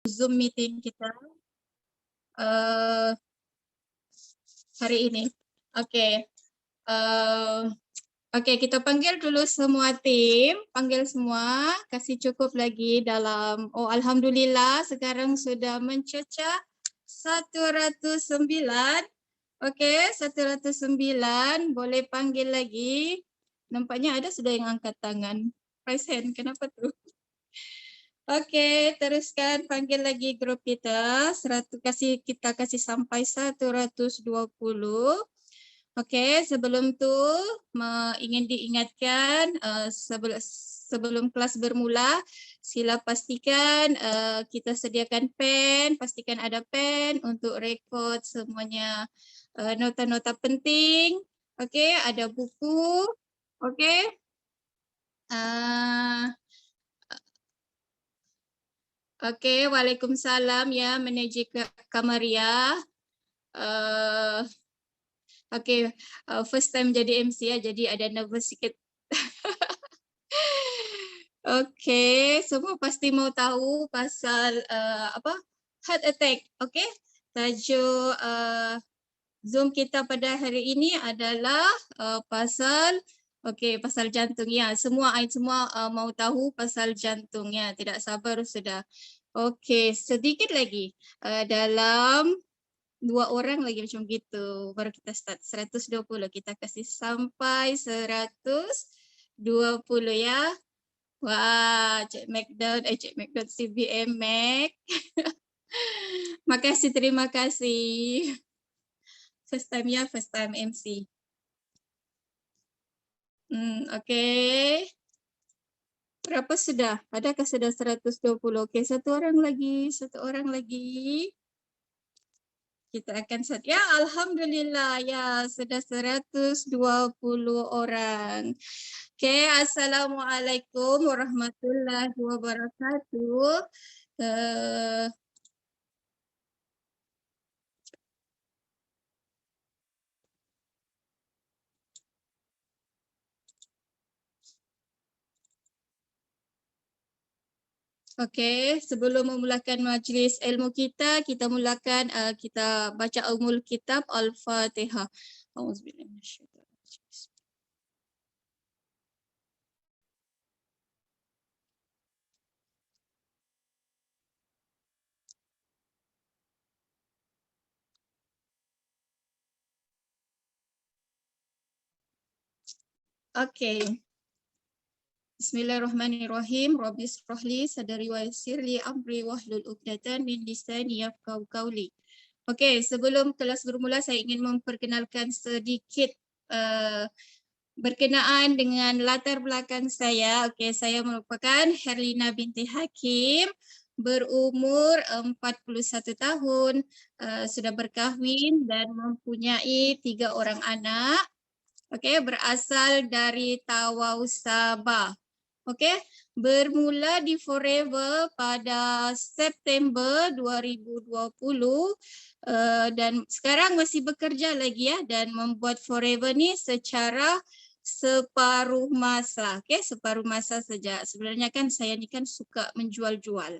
Zoom meeting kita hari ini. Okey. Okey, kita panggil dulu semua tim, panggil semua, kasih cukup lagi dalam alhamdulillah sekarang sudah mencecah 109. Okey, 109, boleh panggil lagi. Nampaknya ada sudah yang angkat tangan. Raise hand, kenapa tu? Okey, teruskan panggil lagi grup kita. Kita kasih sampai 120. Okey, sebelum tu ingin diingatkan sebelum kelas bermula, sila pastikan kita sediakan pen, pastikan ada pen untuk rekod semuanya nota-nota penting. Okey, ada buku. Okey. Okey, waalaikumsalam ya Manager Kamaria. Okey, first time jadi MC ya, jadi ada nervous sikit. Okey, semua pasti mau tahu pasal heart attack. Okey, tajuk Zoom kita pada hari ini adalah pasal jantung ya. Semua mau tahu pasal jantung ya. Tidak sabar sudah. Okey, sedikit lagi dalam 2 orang lagi macam gitu baru kita start 120, kita kasih sampai 120 ya. Wah, Cik McDonald CBM Mac. Makasih, terima kasih. First time ya, first time MC. Okey. Berapa sudah? Adakah sudah 120? Okey, satu orang lagi. Kita akan ya, alhamdulillah ya sudah 120 orang. Okey, assalamualaikum warahmatullahi wabarakatuh. Okey, sebelum memulakan majlis ilmu kita mulakan kita baca umul kitab Al-Fatihah. Auzubillahi minasyaitanir rajim. Okey. Bismillahirrahmanirrahim. Rabbi shrahli sadri wa yassirli amri wahlul 'uqdatam min lisani yafqahu qawli. Okey, sebelum kelas bermula saya ingin memperkenalkan sedikit berkenaan dengan latar belakang saya. Okey, saya merupakan Herlina binti Hakim, berumur 41 tahun, sudah berkahwin dan mempunyai 3 orang anak. Okey, berasal dari Tawau, Sabah. Okey, bermula di Forever pada September 2020 dan sekarang masih bekerja lagi ya dan membuat Forever ni secara separuh masa. Okey, separuh masa saja. Sebenarnya kan saya ni kan suka menjual-jual.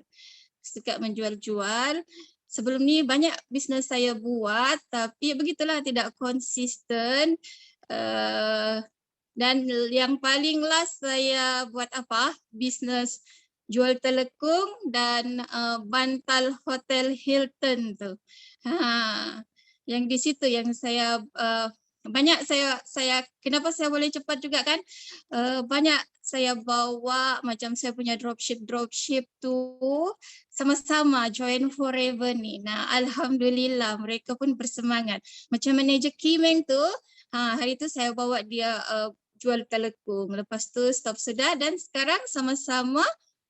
Sebelum ni banyak bisnes saya buat tapi begitulah tidak konsisten. Dan yang paling last saya buat bisnes jual telekung dan bantal Hotel Hilton tu. Yang di situ yang saya banyak saya kenapa saya boleh cepat juga kan, banyak saya bawa macam saya punya dropship tu sama-sama join Forever ni. Nah, alhamdulillah mereka pun bersemangat. Macam manager Kimeng tu, hari tu saya bawa dia jual telekung. Lepas tu stop sudah dan sekarang sama-sama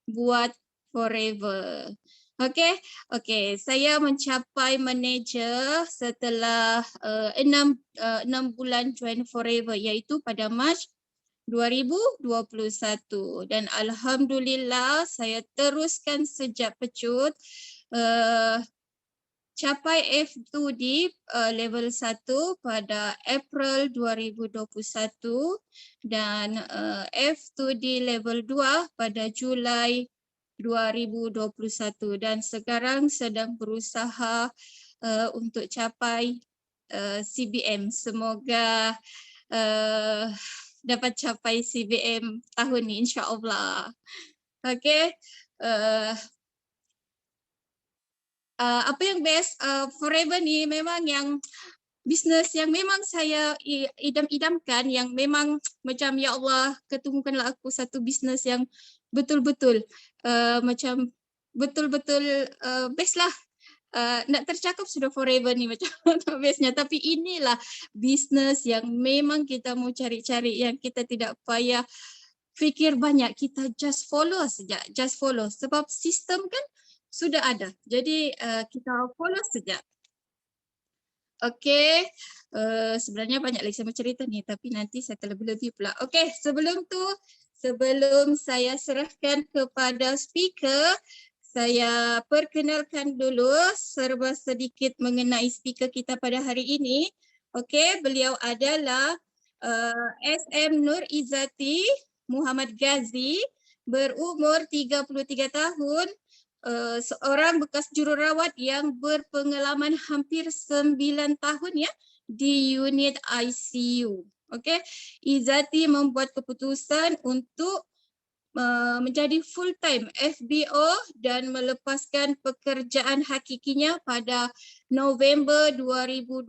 buat Forever. Okey, saya mencapai manager setelah 6 bulan join Forever iaitu pada Mac 2021 dan alhamdulillah saya teruskan sejak pecut capai F2D level 1 pada April 2021 dan F2D level 2 pada Julai 2021 dan sekarang sedang berusaha untuk capai CBM. Semoga dapat capai CBM tahun ni insya-Allah. Okey. Apa yang best Forever ni memang yang bisnes yang memang saya idam-idamkan, yang memang macam ya Allah ketemukanlah aku satu bisnes yang betul-betul macam betul-betul best lah. Nak tercakap sudah Forever ni macam bestnya, tapi inilah bisnes yang memang kita mau cari-cari, yang kita tidak payah fikir banyak, kita just follow saja, just follow sebab sistem kan sudah ada. Jadi kita follow saja. Okey, sebenarnya banyak lagi saya mau cerita ni tapi nanti saya terlebih-lebih pula. Okey, sebelum tu, sebelum saya serahkan kepada speaker, saya perkenalkan dulu serba sedikit mengenai speaker kita pada hari ini. Okey, beliau adalah SM Nur Izzati Muhammad Ghazi, berumur 33 tahun, seorang bekas jururawat yang berpengalaman hampir 9 tahun ya di unit ICU. Okey, Izzati membuat keputusan untuk menjadi full time FBO dan melepaskan pekerjaan hakikinya pada November 2020.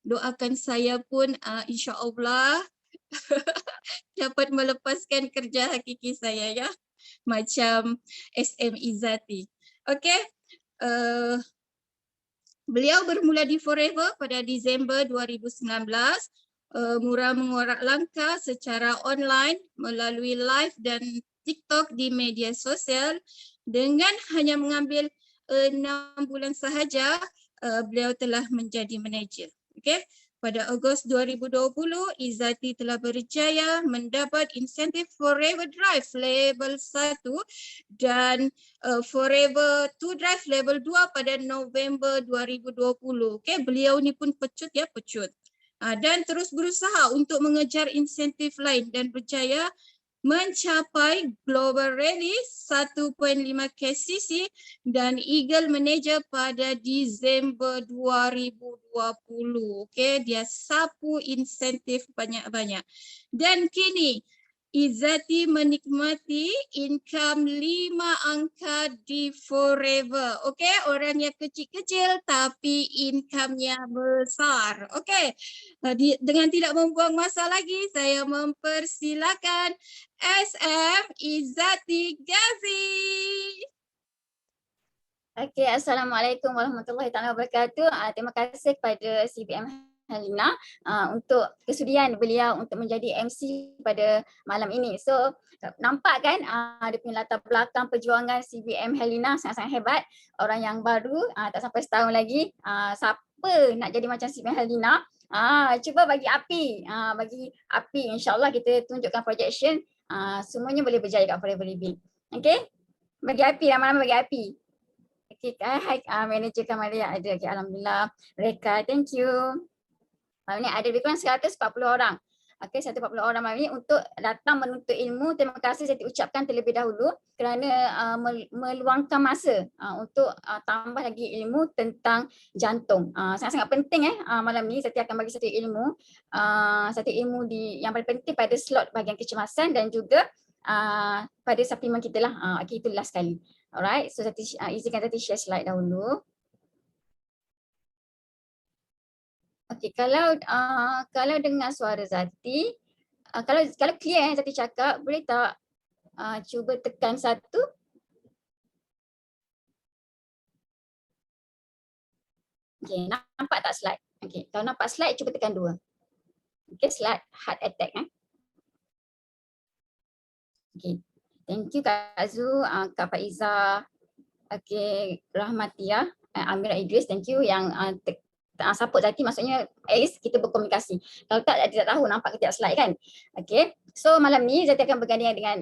Doakan saya pun insya-Allah dapat melepaskan kerja hakiki saya ya, macam SM Izzati. Okey, beliau bermula di Forever pada Disember 2019, mula mengorak langkah secara online melalui live dan TikTok di media sosial. Dengan hanya mengambil 6 bulan sahaja, beliau telah menjadi manager. Okey. Pada Ogos 2020, Izzati telah berjaya mendapat insentif Forever Drive level 1 dan Forever 2 Drive level 2 pada November 2020. Okey, beliau ni pun pecut ya, pecut. Dan terus berusaha untuk mengejar insentif lain dan berjaya mencapai Global Release 1.5 KCC dan Eagle Manager pada Disember 2020. Okey, dia sapu insentif banyak-banyak. Dan kini Izzati menikmati income 5 angka di Forever. Okey, orangnya kecil-kecil tapi income-nya besar. Okey, dengan tidak membuang masa lagi, saya mempersilakan SM Izzati Ghazi. Okey, Assalamualaikum warahmatullahi wabarakatuh. Terima kasih kepada CBM Helina untuk kesudian beliau untuk menjadi MC pada malam ini. So, nampak kan dia punya latar belakang perjuangan CBM Helina sangat-sangat hebat. Orang yang baru, tak sampai setahun lagi. Siapa nak jadi macam CBM Helina? Cuba bagi api. Bagi api, insyaAllah kita tunjukkan projection. Semuanya boleh berjaya kat Forever Living. Okey? Bagi api, lama-lama bagi api. Okay, hai manager Kamaria ada. Okay, alhamdulillah. Reka, thank you. Malam ni ada lebih kurang 140 orang. Okey, 140 orang malam ni untuk datang menuntut ilmu. Terima kasih saya ucapkan terlebih dahulu kerana meluangkan masa untuk tambah lagi ilmu tentang jantung. Sangat-sangat penting malam ni saya akan bagi satu ilmu. Satu ilmu yang paling penting pada slot bahagian kecemasan dan juga pada suplemen kita lah. Okay, itu last sekali. Alright, so izinkan Zati share slide dahulu. Okey, kalau dengar suara Zati, kalau clear Zati cakap, boleh tak cuba tekan 1? Okey, nampak tak slide? Okey, kalau nampak slide cuba tekan 2. Okey, slide heart attack Okey. Thank you Kak Azu, Kak Faiza, okey, Rahmatia, Amira Idris, thank you yang support Zati, maksudnya at least kita berkomunikasi. Kalau tak, Zati tak tahu nampak ke tidak slide kan. Okay, so malam ni Zati akan bergandingan dengan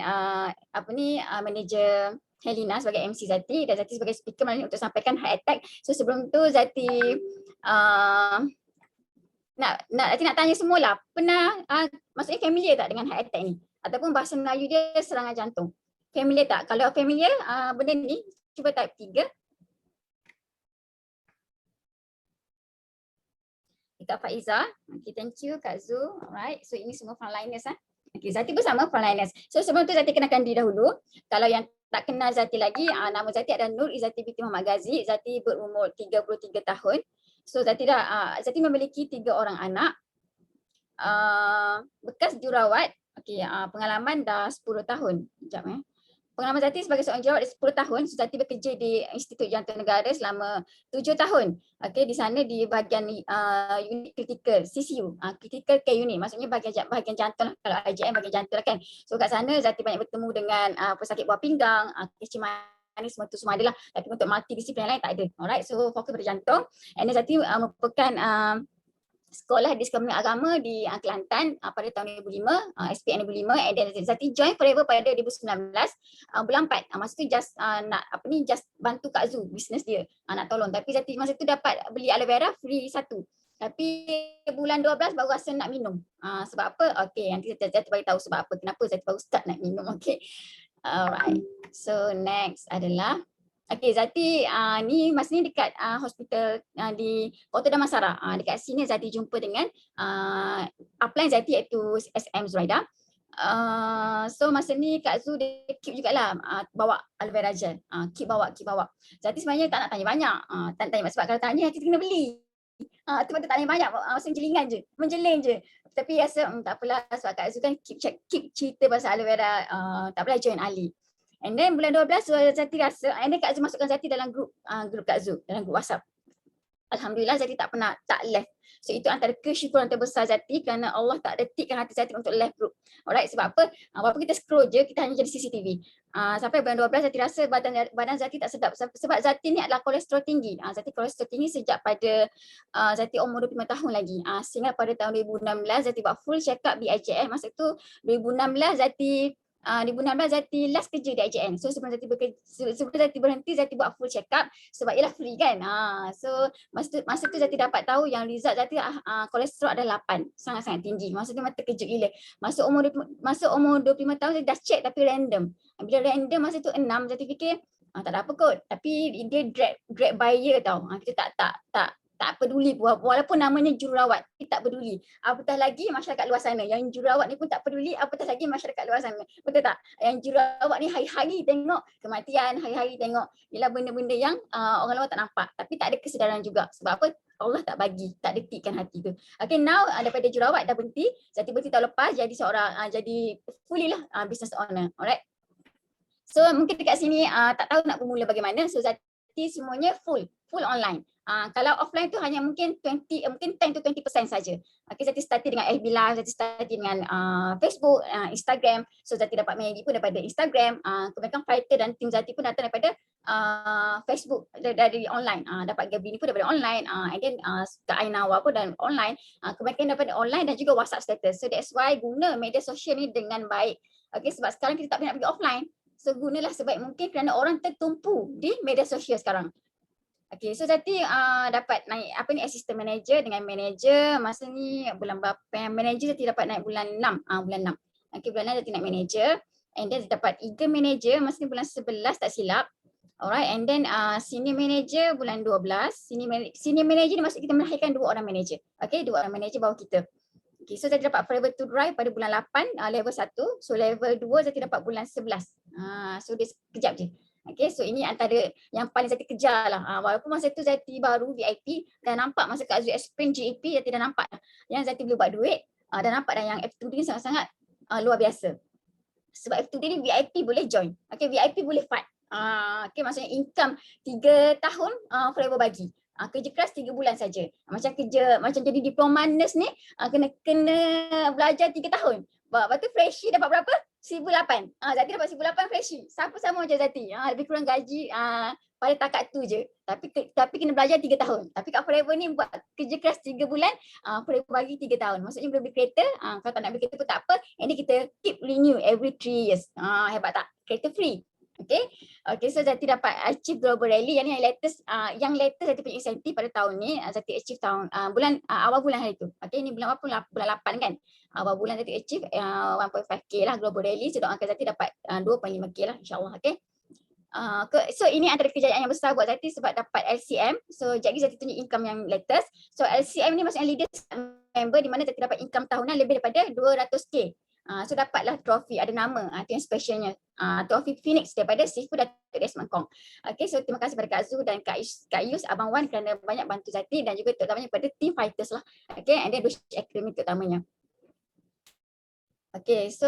manager Helina sebagai MC Zati dan Zati sebagai speaker malam ni untuk sampaikan heart attack. So sebelum tu Zati nak tanya semula, pernah maksudnya familiar tak dengan heart attack ni? Ataupun bahasa Melayu dia serangan jantung. Familiar tak? Kalau familiar benda ni, cuba type 3. Kak Faiza. Okay, thank you Kak Zu. Alright, so ini semua frontliners. Okay, Zati bersama frontliners. So sebelum tu Zati kenalkan diri dahulu. Kalau yang tak kenal Zati lagi, nama Zati adalah Nur Izzati binti Muhammad Ghazi. Zati berumur 33 tahun. So Zati memiliki 3 orang anak. Bekas jurawat. Okay, pengalaman dah 10 tahun. Sekejap Pengalaman Zati sebagai seorang jurawat 10 tahun, so Zati bekerja di Institut Jantung Negara selama 7 tahun. Okey, di sana di bahagian unit kritikal, CCU, critical care unit, maksudnya bahagian jantung lah. Kalau IJM bahagian jantung lah kan. So kat sana Zati banyak bertemu dengan pesakit buah pinggang, kencing manis, semua adalah. Tapi untuk multidisiplin lain tak ada. Alright, so fokus pada jantung. And then Zati merupakan sekolah di Sekolah Menengah Agama di Kelantan pada tahun 2005, SPM 2005, and then Zati join Forever pada 2019 bulan 4. Masa tu just just bantu Kak Zu bisnes dia, nak tolong. Tapi Zati masa tu dapat beli aloe vera free 1. Tapi bulan 12 baru rasa nak minum. Sebab apa? Okey, nanti Zati bagi tahu sebab apa, kenapa Zati baru start nak minum. Okey. Alright. So next adalah Zati ni masa ni dekat hospital di Kota Damansara. Dekat sini Zati jumpa dengan upline Zati iaitu SM Zuraida. So masa ni Kak Zu dia keep jugalah bawa aloe vera gel. Keep bawa. Zati sebenarnya tak nak tanya banyak. Tak nak tanya sebab kalau tanya nanti kena beli. Tu tak tanya banyak, masa menjeling je. Tapi rasa tak apalah sebab Kak Zu kan keep cerita pasal aloe vera, tak apalah join Ali. And then bulan 12 Zati rasa, and then Kak Zu masukkan Zati dalam grup Kak Zu, dalam grup WhatsApp. Alhamdulillah Zati tak left. So itu antara kesyukuran terbesar Zati kerana Allah tak detikkan hati Zati untuk left group. Alright, sebab apa? Walaupun kita scroll je, kita hanya jadi CCTV. Sampai bulan 12 Zati rasa badan Zati tak sedap sebab Zati ni adalah kolesterol tinggi. Zati kolesterol tinggi sejak pada Zati umur 25 tahun lagi. Sehingga pada tahun 2016 Zati buat full check up di IJN. Masa tu 2016 Zati last kerja di IJN. So sebelum Zati berhenti, Zati buat full check up sebab ialah free kan. So masa tu Zati dapat tahu yang result Zati kolesterol ada 8. Sangat-sangat tinggi. Masa tu memang terkejut gila. Masa umur 25 tahun Zati dah check tapi random. Bila random masa tu 6, Zati fikir tak ada apa kot. Tapi dia drag buyer tau. Kita tak peduli walaupun namanya jururawat, kita tak peduli. Apatah lagi masyarakat luar sana, yang jururawat ni pun tak peduli, apatah lagi masyarakat luar sana. Betul tak? Yang jururawat ni hari-hari tengok kematian, hari-hari tengok ialah benda-benda yang orang luar tak nampak. Tapi tak ada kesedaran juga. Sebab apa? Allah tak bagi, tak detikkan hati tu. Okay, now daripada jururawat dah berhenti, Zati berhenti tahun lepas jadi seorang jadi fully lah business owner. Alright. So mungkin dekat sini tak tahu nak bermula bagaimana. So Zati semuanya full online. Kalau offline tu hanya mungkin 10 to 20% saja. Okay, Zati start dengan FB Live, Zati start dengan Facebook, Instagram. So Zati dapat menjadi pun daripada Instagram. Kebanyakan fighter dan tim Zati pun datang daripada Facebook, dari online. Dapat Gabi ni pun daripada online. And then Kak Ainawa pun dan online. Kebanyakan daripada online dan juga WhatsApp status. So that's why guna media sosial ni dengan baik. Okay, sebab sekarang kita tak boleh nak pergi offline. So gunalah sebaik mungkin kerana orang tertumpu di media sosial sekarang. Okay, so Zati dapat naik assistant manager dengan manager. Masa ni bulan berapa yang manager Zati dapat naik bulan 6. Bulan 6. Okay, bulan 6 Zati naik manager. And then dapat eager manager masa ni bulan 11 tak silap. Alright, and then senior manager bulan 12. Senior manager ni maksud kita melahirkan 2 orang manager. Okay, 2 orang manager bawah kita. Okay, so Zati dapat Forever to Drive pada bulan 8, level 1. So level 2 Zati dapat bulan 11. So dia sekejap je. Okay, so ini antara yang paling Zati kejar lah. Walaupun masa tu Zati baru VIP, dah nampak masa Kak Zu explain GEP, Zati dah nampak yang Zati boleh buat duit. Dah nampak dah yang F2D ni sangat-sangat luar biasa. Sebab F2D ni VIP boleh join. Okay, VIP boleh fight. Okay, maksudnya income 3 tahun Forever bagi. Kerja keras 3 bulan saja. Macam jadi diploma nurse ni kena belajar 3 tahun. Lepas tu freshie dapat berapa? 1,800. Zati dapat 1,800 freshie. Sama macam Zati. Lebih kurang gaji pada takat tu je. Tapi kena belajar 3 tahun. Tapi kat Forever ni buat kerja keras 3 bulan, Forever bagi 3 tahun. Maksudnya boleh beli kereta, kalau tak nak beli kereta pun tak apa. Ini kita keep renew every 3 years. Hebat tak? Kereta free. Okay. Okay, so Zati dapat achieve global rally yang latest, Zati punya insentif pada tahun ni. Zati achieve awal bulan hari tu. Okay, ni bulan apa? Bulan 8 kan. Awal bulan Zati achieve 1.5k lah global rally. So doakan Zati dapat 2.5k lah insyaAllah. Okay. So ini antara kejayaan yang besar buat Zati sebab dapat LCM. So jadi Zati tunjuk income yang latest. So LCM ni maksudnya leaders member di mana Zati dapat income tahunan lebih daripada 200k. So dapatlah trofi, ada nama, itu yang specialnya. Trofi Phoenix daripada Sifu Datuk Desmond Kong. Okay, so terima kasih kepada Kak Zu dan Kak Yus, Abang Wan kerana banyak bantu Zati dan juga terutamanya kepada team fighters lah. Okay, and then Rush Academy terutamanya. Okay, so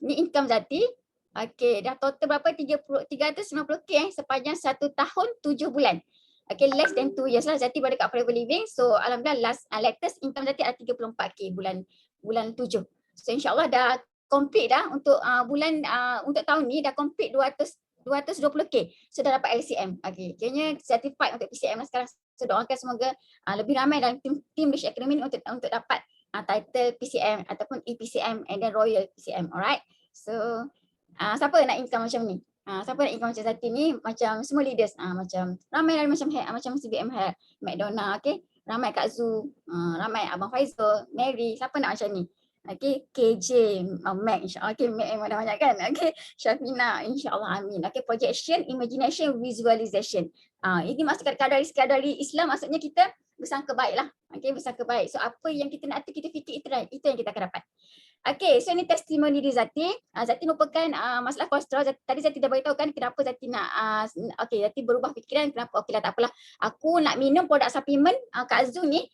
ni income Zati. Okay, dah total berapa? 350k sepanjang 1 tahun 7 bulan. Okay, less than 2 years lah Zati berada kat Forever Living. So alhamdulillah latest income Zati ada 34k bulan 7. So insyaAllah dah complete dah untuk untuk tahun ni dah complete 220k. So dah dapat LCM. Okay, kayaknya certified untuk PCM lah sekarang. So doakan semoga lebih ramai dalam tim Rich Academy untuk dapat title PCM ataupun EPCM and then Royal PCM. Alright. So siapa nak income macam ni? Siapa nak income macam Zati ni? Macam semua leaders. Macam ramai macam CBM Hair, McDonald, okay? Ramai Kak Zu, ramai Abang Faizal, Mary. Siapa nak macam ni? Okay, KJ, Mac, insyaAllah. Okay, Mac memang dah banyak kan? Okay, Syafina, insyaAllah, amin. Okay, projection, imagination, visualization. Ini maksud kadari Islam, maksudnya kita bersangka baik lah. Okay, bersangka baik. So, apa yang kita nak kita fikir itu yang kita akan dapat. Okay, so ini testimoni di Zati. Zati merupakan masalah kolesterol. Tadi Zati dah beritahu kan kenapa Zati nak, Zati berubah fikiran. Kenapa? Okey lah, tak apalah. Aku nak minum produk supplement Kak Zu ni.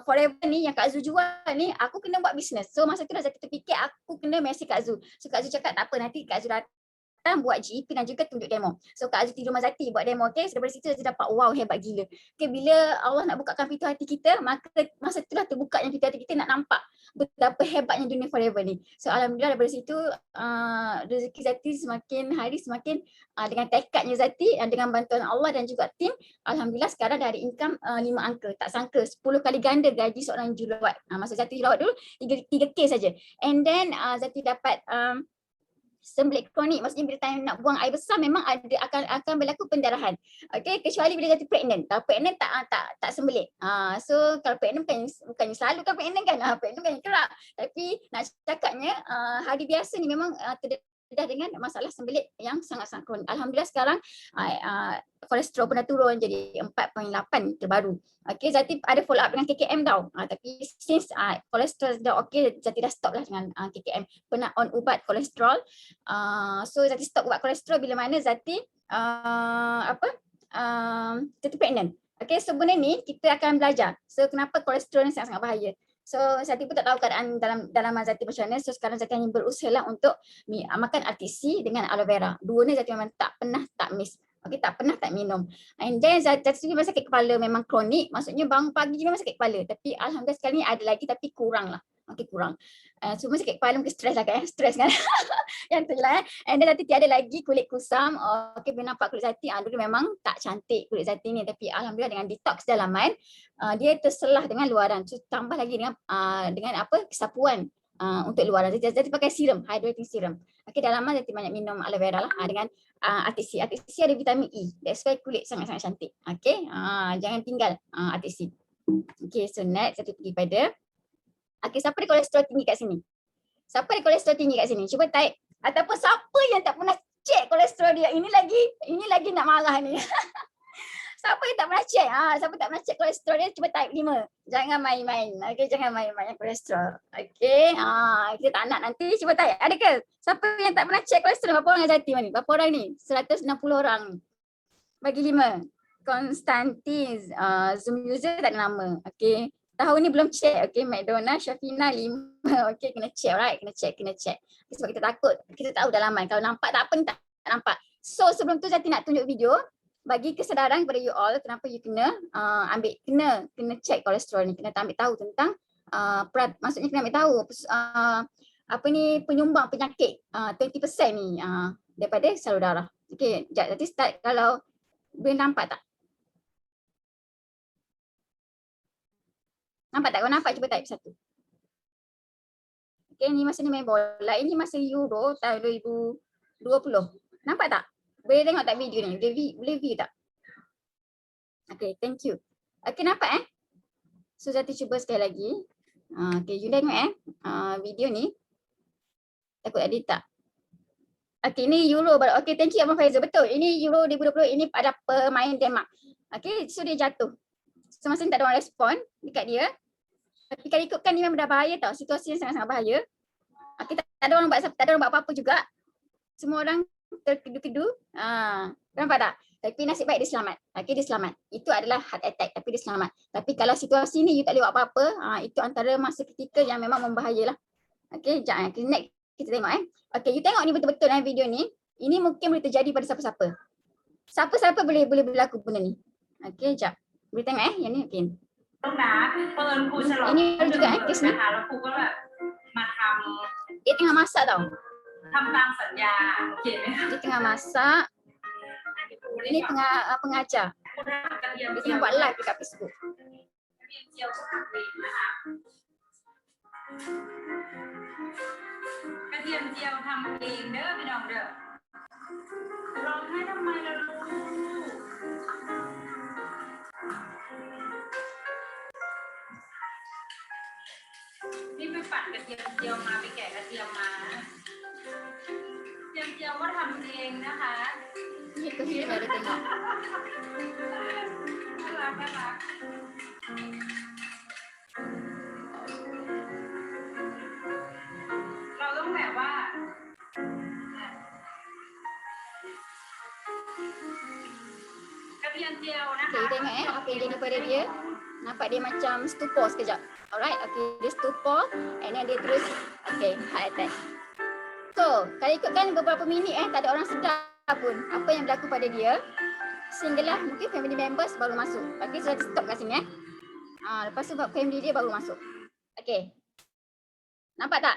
Forever ni yang Kak Zu jual ni, aku kena buat bisnes. So masa tu dah Zati terfikir aku kena message Kak Zu. So Kak Zu cakap tak apa, nanti Kak Zu datang buat GEP dan juga tunjuk demo. So Kak Zu tidur rumah Zati buat demo. Okay, so daripada situ Zati dapat wow, hebat gila. Okay, bila Allah nak bukakan pintu hati kita, maka masa itulah terbuka yang pintu hati kita nak nampak betapa hebatnya dunia Forever ni. So alhamdulillah daripada situ rezeki Zati semakin hari semakin dengan tekadnya Zati dengan bantuan Allah dan juga tim, alhamdulillah sekarang dah ada income 5 angka. Tak sangka 10 kali ganda gaji seorang jururawat. Masa Zati jururawat dulu 3k saja. And then Zati dapat sembelit kronik, maksudnya bila time nak buang air besar memang akan berlaku pendarahan. Okey, kecuali bila Zati pregnant. Kalau pregnant tak sembelit. So kalau pregnant bukannya selalu kan pregnant kan. Pregnant bukannya kerap. Tapi nak cakapnya hari biasa ni memang terdedah dengan masalah sembelit yang sangat-sangat kronik. Alhamdulillah sekarang kolesterol pun dah turun jadi 4.8 terbaru. Okey, Zati ada follow up dengan KKM tau. Tapi since kolesterol dah okey, Zati dah stop lah dengan KKM. Pernah on ubat kolesterol. So Zati stop ubat kolesterol bila mana Zati Zati pregnant. Okey, so benda ni kita akan belajar. So kenapa kolesterol ni sangat-sangat bahaya. So Zati pun tak tahu keadaan dalam Zati macam mana. So sekarang Zati hanya berusaha lah untuk makan RTC dengan aloe vera. Dua ni Zati memang tak pernah tak miss. Okay, tak pernah tak minum. And then Zati memang sakit kepala memang kronik. Maksudnya bangun pagi memang sakit kepala. Tapi alhamdulillah sekarang ni ada lagi tapi kurang lah. Okay, kurang. Cuma sakit kepala mungkin stres lah kan. Stres kan. Yang tu je lah. And then Zati tiada lagi kulit kusam. Okay, bila nampak kulit Zati, dulu memang tak cantik kulit Zati ni. Tapi alhamdulillah dengan detox dalaman, dia terselah dengan luaran. So tambah lagi dengan kesapuan untuk luaran. Zati pakai serum, hydrating serum. Okay, dalaman Zati banyak minum aloe vera lah dengan RTC. RTC ada vitamin E. That's why kulit sangat-sangat cantik. Okay, jangan tinggal RTC. Okay, so next Zati pergi pada siapa ada kolesterol tinggi kat sini? Siapa ada kolesterol tinggi kat sini? Cuba type. Ataupun siapa yang tak pernah check kolesterol dia? Ini lagi nak marah ni. Siapa yang tak pernah check? Siapa tak pernah check kolesterol dia? Cuba type 5. Jangan main-main. Okay, jangan main-main kolesterol. Okay, kita tak nak nanti. Cuba type. Ada ke? Siapa yang tak pernah check kolesterol? Berapa orang Zati ni? Berapa orang ni? 160 orang. Bagi 5. Konstantin, Zoom user tak ada nama. Okay. Tahun ni belum check. Okay, McDonald, Syafina 5. Okay, kena check, right? Kena check. Sebab kita takut. Kita tahu dalaman. Kalau nampak tak apa ni tak nampak. So sebelum tu Zati nak tunjuk video. Bagi kesedaran kepada you all, kenapa you kena kena check kolesterol ni. Kena ambil tahu tentang maksudnya kena ambil tahu penyumbang penyakit 20% ni daripada salur darah. Okay, Zati start kalau boleh nampak tak? Nampak tak? Kau nampak? Cuba type satu. Okay, ni masa ni main bola. Ini masa Euro tahun 2020. Nampak tak? Boleh tengok tak video ni? Boleh view tak? Okay, thank you. Okay, nampak So Zati cuba sekali lagi. Okay, you tengok video ni. Takut edit tak? Okay, ini Euro. Okay, thank you Abang Faizal. Betul, ini Euro 2020. Ini ada pemain Denmark. Okay, so dia jatuh. Semasa ni tak ada orang respon dekat dia. Tapi kalau ikutkan ni memang dah bahaya tau. Situasi yang sangat-sangat bahaya. Okay, tak ada orang buat apa-apa juga. Semua orang terkedu-kedu. Nampak tak? Tapi nasib baik dia selamat. Okay, dia selamat. Itu adalah heart attack tapi dia selamat. Tapi kalau situasi ni you tak boleh buat apa-apa, itu antara masa ketika yang memang membahayalah. Okay, next kita tengok Okay, you tengok ni betul-betul dalam video ni. Ini mungkin boleh terjadi pada siapa-siapa. Siapa-siapa boleh berlaku benda ni. Okay, jap. Boleh tengok yang ni okay. ต้องนะเปิดครูฉลอง Ini baru juga kes ni. นะคะแล้วครูก็แบบมาท Dia tengah masak tau. ำตามสัญญาโอเคไหมคะ Dia tengah masak. Ini pengajar. คุณทำกระเทียม Dia เจีย tengah ว buat live dekat Facebook. กระเทียมเจียวก็ทำเองนะคะกระเทียมเจียวทำเองเด้อพี่น้องเด้อร้องไห้ทำไมล่ะลูกนี่ไปปั่นกระเทียมเจียวมาไปแกะกระเทียมมากระเทียมเจียวก็ทำเองนะคะ Ni tu dia ada tengok. น่ารักน่ารักเราต้องแบบว่ากระเทียมเจียวนะคะ Okay, tengok apa yang jadi pada dia. Nampak dia macam stupor sekejap. Alright, okay, dia stupor and then dia terus okay, heart attack. So, kalau ikutkan beberapa minit tak ada orang sedar pun apa yang berlaku pada dia. Sehinggalah mungkin family members baru masuk. Okay, saya stop kat sini lepas tu family dia baru masuk. Okay. Nampak tak?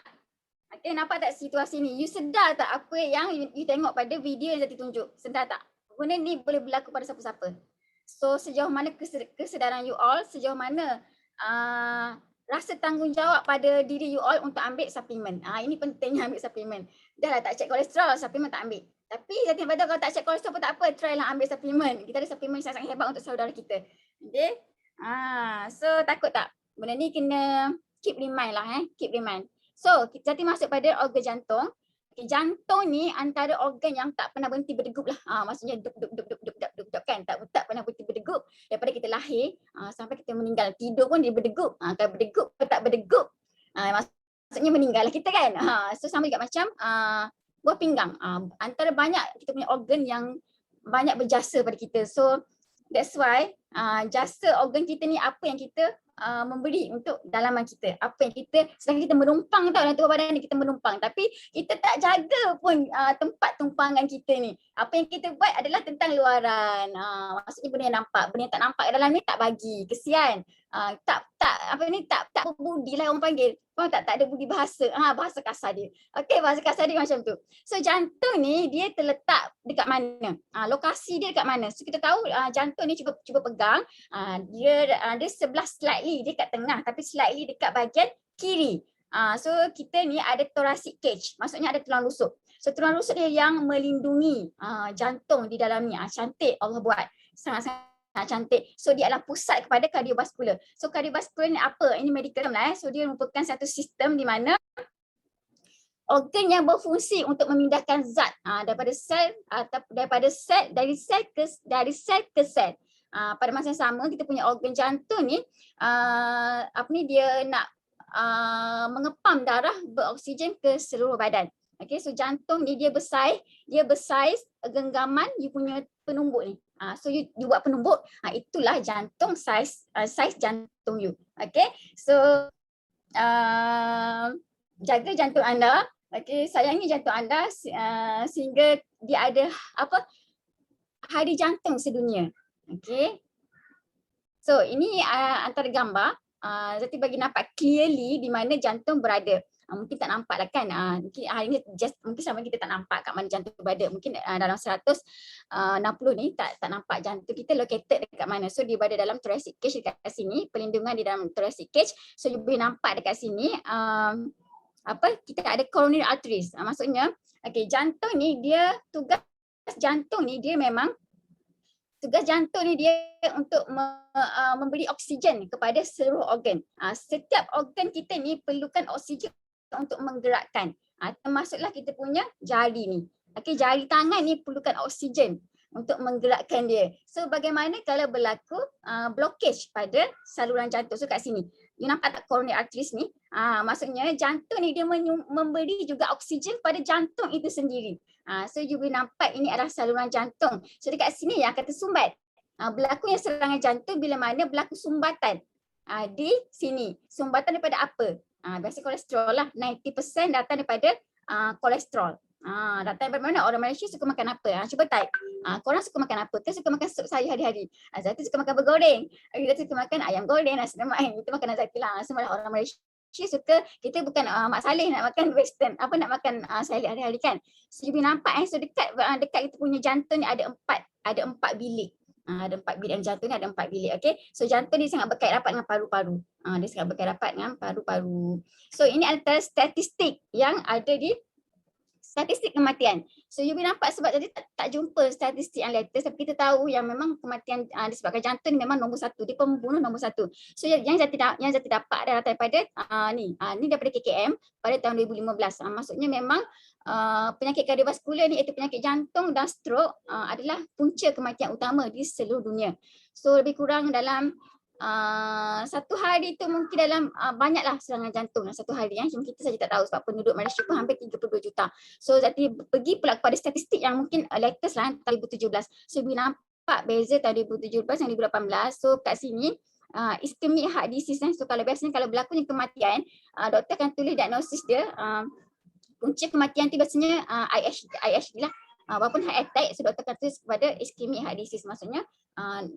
Okay, nampak tak situasi ni? You sedar tak apa yang you tengok pada video yang Zati tunjuk? Sedar tak? Benda ni boleh berlaku pada siapa-siapa. So sejauh mana kesedaran you all, sejauh mana rasa tanggungjawab pada diri you all untuk ambil suplemen. Ini pentingnya ambil suplemen. Dah lah tak check kolesterol, suplemen tak ambil. Tapi Zati pada kalau tak check kolesterol pun tak apa, try lah ambil suplemen. Kita ada suplemen yang sangat hebat untuk saudara kita. Okay? So takut tak? Benda ni kena keep remind lah keep remind. So, Zati masuk pada organ jantung. Okay, jantung ni antara organ yang tak pernah berhenti berdegup lah. Maksudnya duk kan. Tak pernah berhenti berdegup daripada kita lahir sampai kita meninggal. Tidur pun dia berdegup. Kalau berdegup atau tak berdegup, maksudnya meninggal lah kita kan. So sama juga macam buah pinggang. Antara banyak kita punya organ yang banyak berjasa pada kita. So that's why jasa organ kita ni apa yang kita memberi untuk dalaman kita. Apa yang kita, sedangkan kita menumpang tau dalam tubuh badan ni, kita menumpang. Tapi kita tak jaga pun tempat tumpangan kita ni. Apa yang kita buat adalah tentang luaran. Maksudnya benda yang nampak. Benda yang tak nampak dalam ni tak bagi. Kesian. Tak berbudi lah orang panggil. Faham tak? Tak ada budi bahasa. Bahasa kasar dia. Okey, bahasa kasar dia macam tu. So jantung ni dia terletak dekat mana? Lokasi dia dekat mana? So kita tahu jantung ni cuba pegang. Dia sebelah slightly dia kat tengah tapi slightly dekat bahagian kiri. So kita ni ada thoracic cage. Maksudnya ada tulang rusuk. So tulang rusuk dia yang melindungi jantung di dalam ni. Cantik Allah buat. Sangat-sangat cantik. So dia adalah pusat kepada kardiovaskular. So kardiovaskular ni apa? Ini medical term lah. So dia merupakan satu sistem di mana organ yang berfungsi untuk memindahkan zat dari sel ke sel. Pada masa yang sama kita punya organ jantung ni dia nak mengepam darah beroksigen ke seluruh badan. Okay, so jantung ni dia bersaiz genggaman you punya penumbuk ni. So you buat penumbuk, itulah jantung saiz jantung you. Okay, so jaga jantung anda. Okay, sayangi jantung anda sehingga dia ada hari jantung sedunia. Okay, so ini antara gambar. Zati bagi nampak clearly di mana jantung berada. Mungkin tak nampak lah kan. Mungkin hari ni mungkin sama kita tak nampak kat mana jantung berada. Mungkin dalam 160 ni tak nampak jantung kita located dekat mana. So dia berada dalam thoracic cage dekat sini. Perlindungan di dalam thoracic cage. So you boleh nampak dekat sini kita ada coronary arteries. Maksudnya jantung ni dia tugas jantung ni dia memang untuk memberi oksigen kepada seluruh organ. Setiap organ kita ni perlukan oksigen untuk menggerakkan. Termasuklah kita punya jari ni. Okey, jari tangan ni perlukan oksigen untuk menggerakkan dia. So bagaimana kalau berlaku blockage pada saluran jantung? So kat sini, you nampak tak coronary arteries ni? Maksudnya jantung ni dia memberi juga oksigen pada jantung itu sendiri. So you boleh nampak ini adalah saluran jantung. So dekat sini yang kata sumbat. Berlakunya serangan jantung bila mana berlaku sumbatan. Di sini. Sumbatan daripada apa? Biasa kolesterol lah. 90% datang daripada kolesterol. Datang daripada mana? Orang Malaysia suka makan apa? Cuba type. Korang suka makan apa? Kita suka makan sup sayur hari-hari. Azati suka makan bergoreng. Kita suka makan ayam goreng, nasi lemak. Itu makanan Azati lah. Semualah orang Malaysia suka. Kita bukan Mak Saleh nak makan western. Nak makan salad hari-hari kan. So you nampak so dekat kita punya jantung ni ada empat bilik. Ada 4 bilik jantung ni, ada 4 bilik. Okay. So jantung ni sangat berkait rapat dengan paru-paru. Dia sangat berkait rapat dengan paru-paru. So ini antara statistik yang ada di statistik kematian. So you boleh nampak sebab tadi tak jumpa statistik yang latest, tapi kita tahu yang memang kematian disebabkan jantung ni memang nombor 1. Dia pembunuh nombor 1. So yang Zati dapat adalah daripada ni daripada KKM pada tahun 2015. Maksudnya memang penyakit kardiovaskular ni iaitu penyakit jantung dan stroke adalah punca kematian utama di seluruh dunia. So lebih kurang dalam satu hari tu mungkin dalam banyaklah serangan jantung dalam satu hari. Cuma kita saja tak tahu sebab penduduk Malaysia pun hampir 32 juta. So Zati pergi pula kepada statistik yang mungkin latest lah tahun 2017. So bila nampak beza tahun 2017 dan 2018. So kat sini ischemic heart disease. So kalau biasanya kalau berlakunya kematian, doktor akan tulis diagnosis dia. Punca kematian tu biasanya IHD lah. Walaupun heart attack, so doktor akan tulis kepada ischemic heart disease. Maksudnya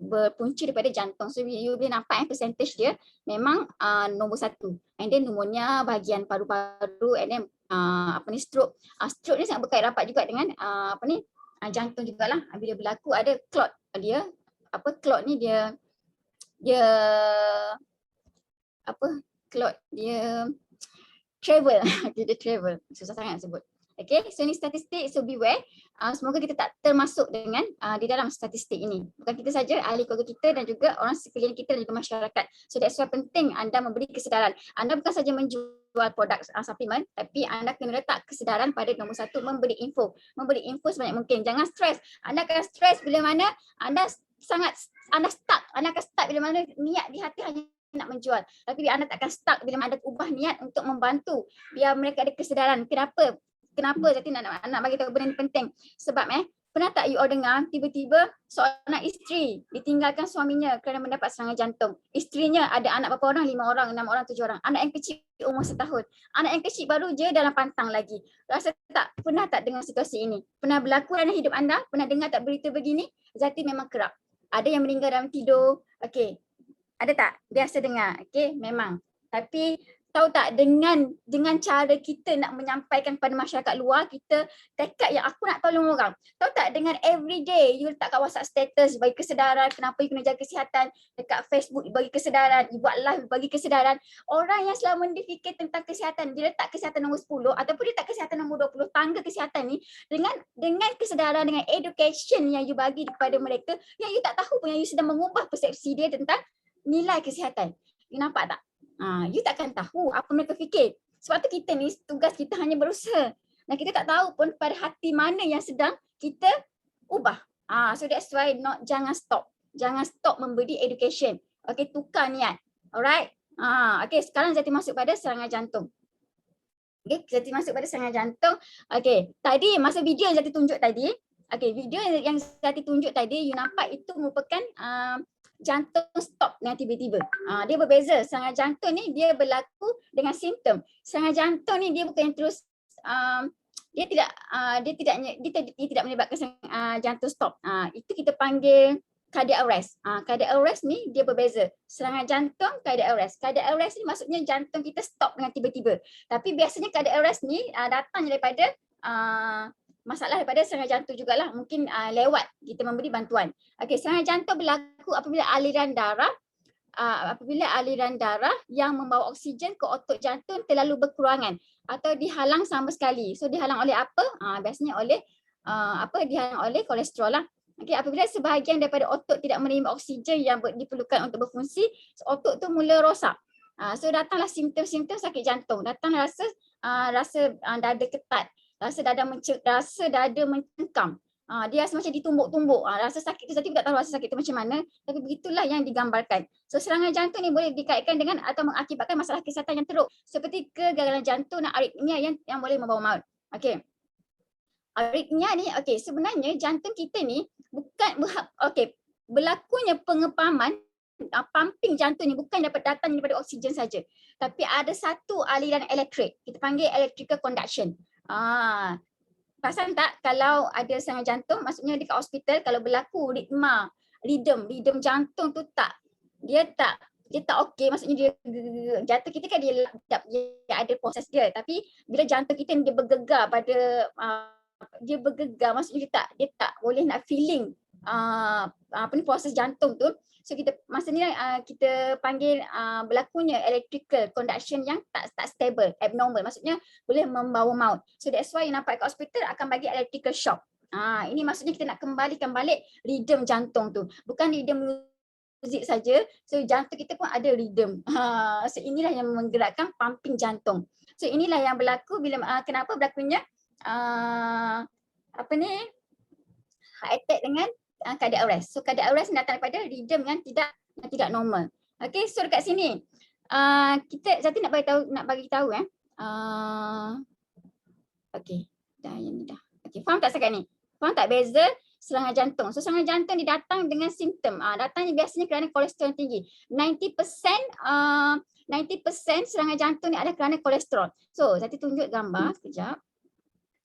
berpunca daripada jantung. So you boleh nampak percentage dia memang nombor 1. And then pneumonia bahagian paru-paru, and then stroke. Stroke ni sangat berkait rapat juga dengan jantung jugalah. Bila berlaku ada clot clot ni dia travel. Dia travel. Susah sangat sebut. Okay, so ini statistik, so beware. Semoga kita tak termasuk dengan di dalam statistik ini. Bukan kita saja, ahli keluarga kita dan juga orang sekeliling kita dan juga masyarakat. So that's why penting anda memberi kesedaran. Anda bukan saja menjual produk suplemen, tapi anda kena letak kesedaran pada nombor 1, memberi info. Memberi info sebanyak mungkin. Jangan stres. Anda akan stres bila mana anda stuck. Anda akan stuck bila mana niat di hati hanya nak menjual. Tapi anda tak akan stuck bila anda ubah niat untuk membantu. Biar mereka ada kesedaran. Kenapa Zati nak bagi tahu benda ni penting? Sebab pernah tak you all dengar tiba-tiba seorang isteri ditinggalkan suaminya kerana mendapat serangan jantung. Isterinya ada anak berapa orang? 5 orang, 6 orang, 7 orang. Anak yang kecil umur 1 tahun. Anak yang kecil baru je dalam pantang lagi. Pernah tak dengar situasi ini? Pernah berlaku dalam hidup anda? Pernah dengar tak berita begini? Zati memang kerap. Ada yang meninggal dalam tidur. Okey. Ada tak? Biasa dengar. Okey, memang. Tapi tahu tak dengan cara kita nak menyampaikan kepada masyarakat luar, kita tekad yang aku nak tolong orang. Tahu tak dengan everyday you letak kat WhatsApp status bagi kesedaran kenapa you kena jaga kesihatan, dekat Facebook bagi kesedaran, you buat live bagi kesedaran. Orang yang selama ni fikir tentang kesihatan, dia letak kesihatan nombor 10 ataupun dia letak kesihatan nombor 20, tangga kesihatan ni dengan kesedaran, dengan education yang you bagi kepada mereka, yang you tak tahu pun yang you sedang mengubah persepsi dia tentang nilai kesihatan. You nampak tak? You takkan tahu apa mereka fikir. Sebab tu kita ni tugas kita hanya berusaha. Dan kita tak tahu pun pada hati mana yang sedang kita ubah. So that's why jangan stop. Jangan stop memberi education. Okay, tukar niat. Alright. Okay, sekarang Zati masuk pada serangan jantung. Okay, Zati masuk pada serangan jantung. Okay, tadi masa video yang Zati tunjuk tadi. Okay, video yang Zati tunjuk tadi, you nampak itu merupakan jantung stop dengan tiba-tiba. Dia berbeza. Serangan jantung ni dia berlaku dengan simptom. Serangan jantung ni dia bukan terus dia tidak menyebabkan jantung stop. Itu kita panggil cardiac arrest. Cardiac arrest ni dia berbeza. Serangan jantung, cardiac arrest. Cardiac arrest ni maksudnya jantung kita stop dengan tiba-tiba. Tapi biasanya cardiac arrest ni datang daripada masalah daripada serangan jantung jugalah, mungkin lewat kita memberi bantuan. Okey, serangan jantung berlaku apabila aliran darah yang membawa oksigen ke otot jantung terlalu berkurangan atau dihalang sama sekali. So dihalang oleh apa? Biasanya oleh dihalang oleh kolesterol lah. Okey, apabila sebahagian daripada otot tidak menerima oksigen yang diperlukan untuk berfungsi, otot tu mula rosak. So datanglah simptom-simptom sakit jantung. Datanglah rasa dada ketat, rasa dada mencengkam. Dia rasa macam ditumbuk-tumbuk. Rasa sakit tu saya tak tahu rasa sakit tu macam mana, tapi begitulah yang digambarkan. So serangan jantung ni boleh dikaitkan dengan atau mengakibatkan masalah kesihatan yang teruk seperti kegagalan jantung dan aritmia yang boleh membawa maut. Okey. Aritmia ni sebenarnya jantung kita ni bukan berlakunya pengepaman pumping jantung ni bukan datang daripada oksigen saja, tapi ada satu aliran elektrik, kita panggil electrical conduction. Perasan tak kalau ada serangan jantung, maksudnya dekat hospital kalau berlaku rhythm jantung tu dia tak okey, maksudnya jantung kita kan dia ada proses dia, tapi bila jantung kita ni dia bergegar maksudnya dia tak boleh nak feeling proses jantung tu. So masa ni kita panggil berlakunya electrical conduction yang tak stable, abnormal, maksudnya boleh membawa maut. So that's why yang nampak kat hospital akan bagi electrical shock. Ini maksudnya kita nak kembalikan balik rhythm jantung tu, bukan rhythm muzik saja. So jantung kita pun ada rhythm. So inilah yang menggerakkan pumping jantung. So inilah yang berlaku bila kenapa berlakunya heart attack dengan cardiac arrest. So cardiac arrest datang daripada rhythm yang tidak normal. Okey, so dekat sini Zati nak bagi tahu okey, yang ni dah. Okey, faham tak sekarang ni? Faham tak beza serangan jantung? So serangan jantung dia datang dengan simptom. Datangnya biasanya kerana kolesterol tinggi. 90% serangan jantung ni adalah kerana kolesterol. So Zati tunjuk gambar sekejap.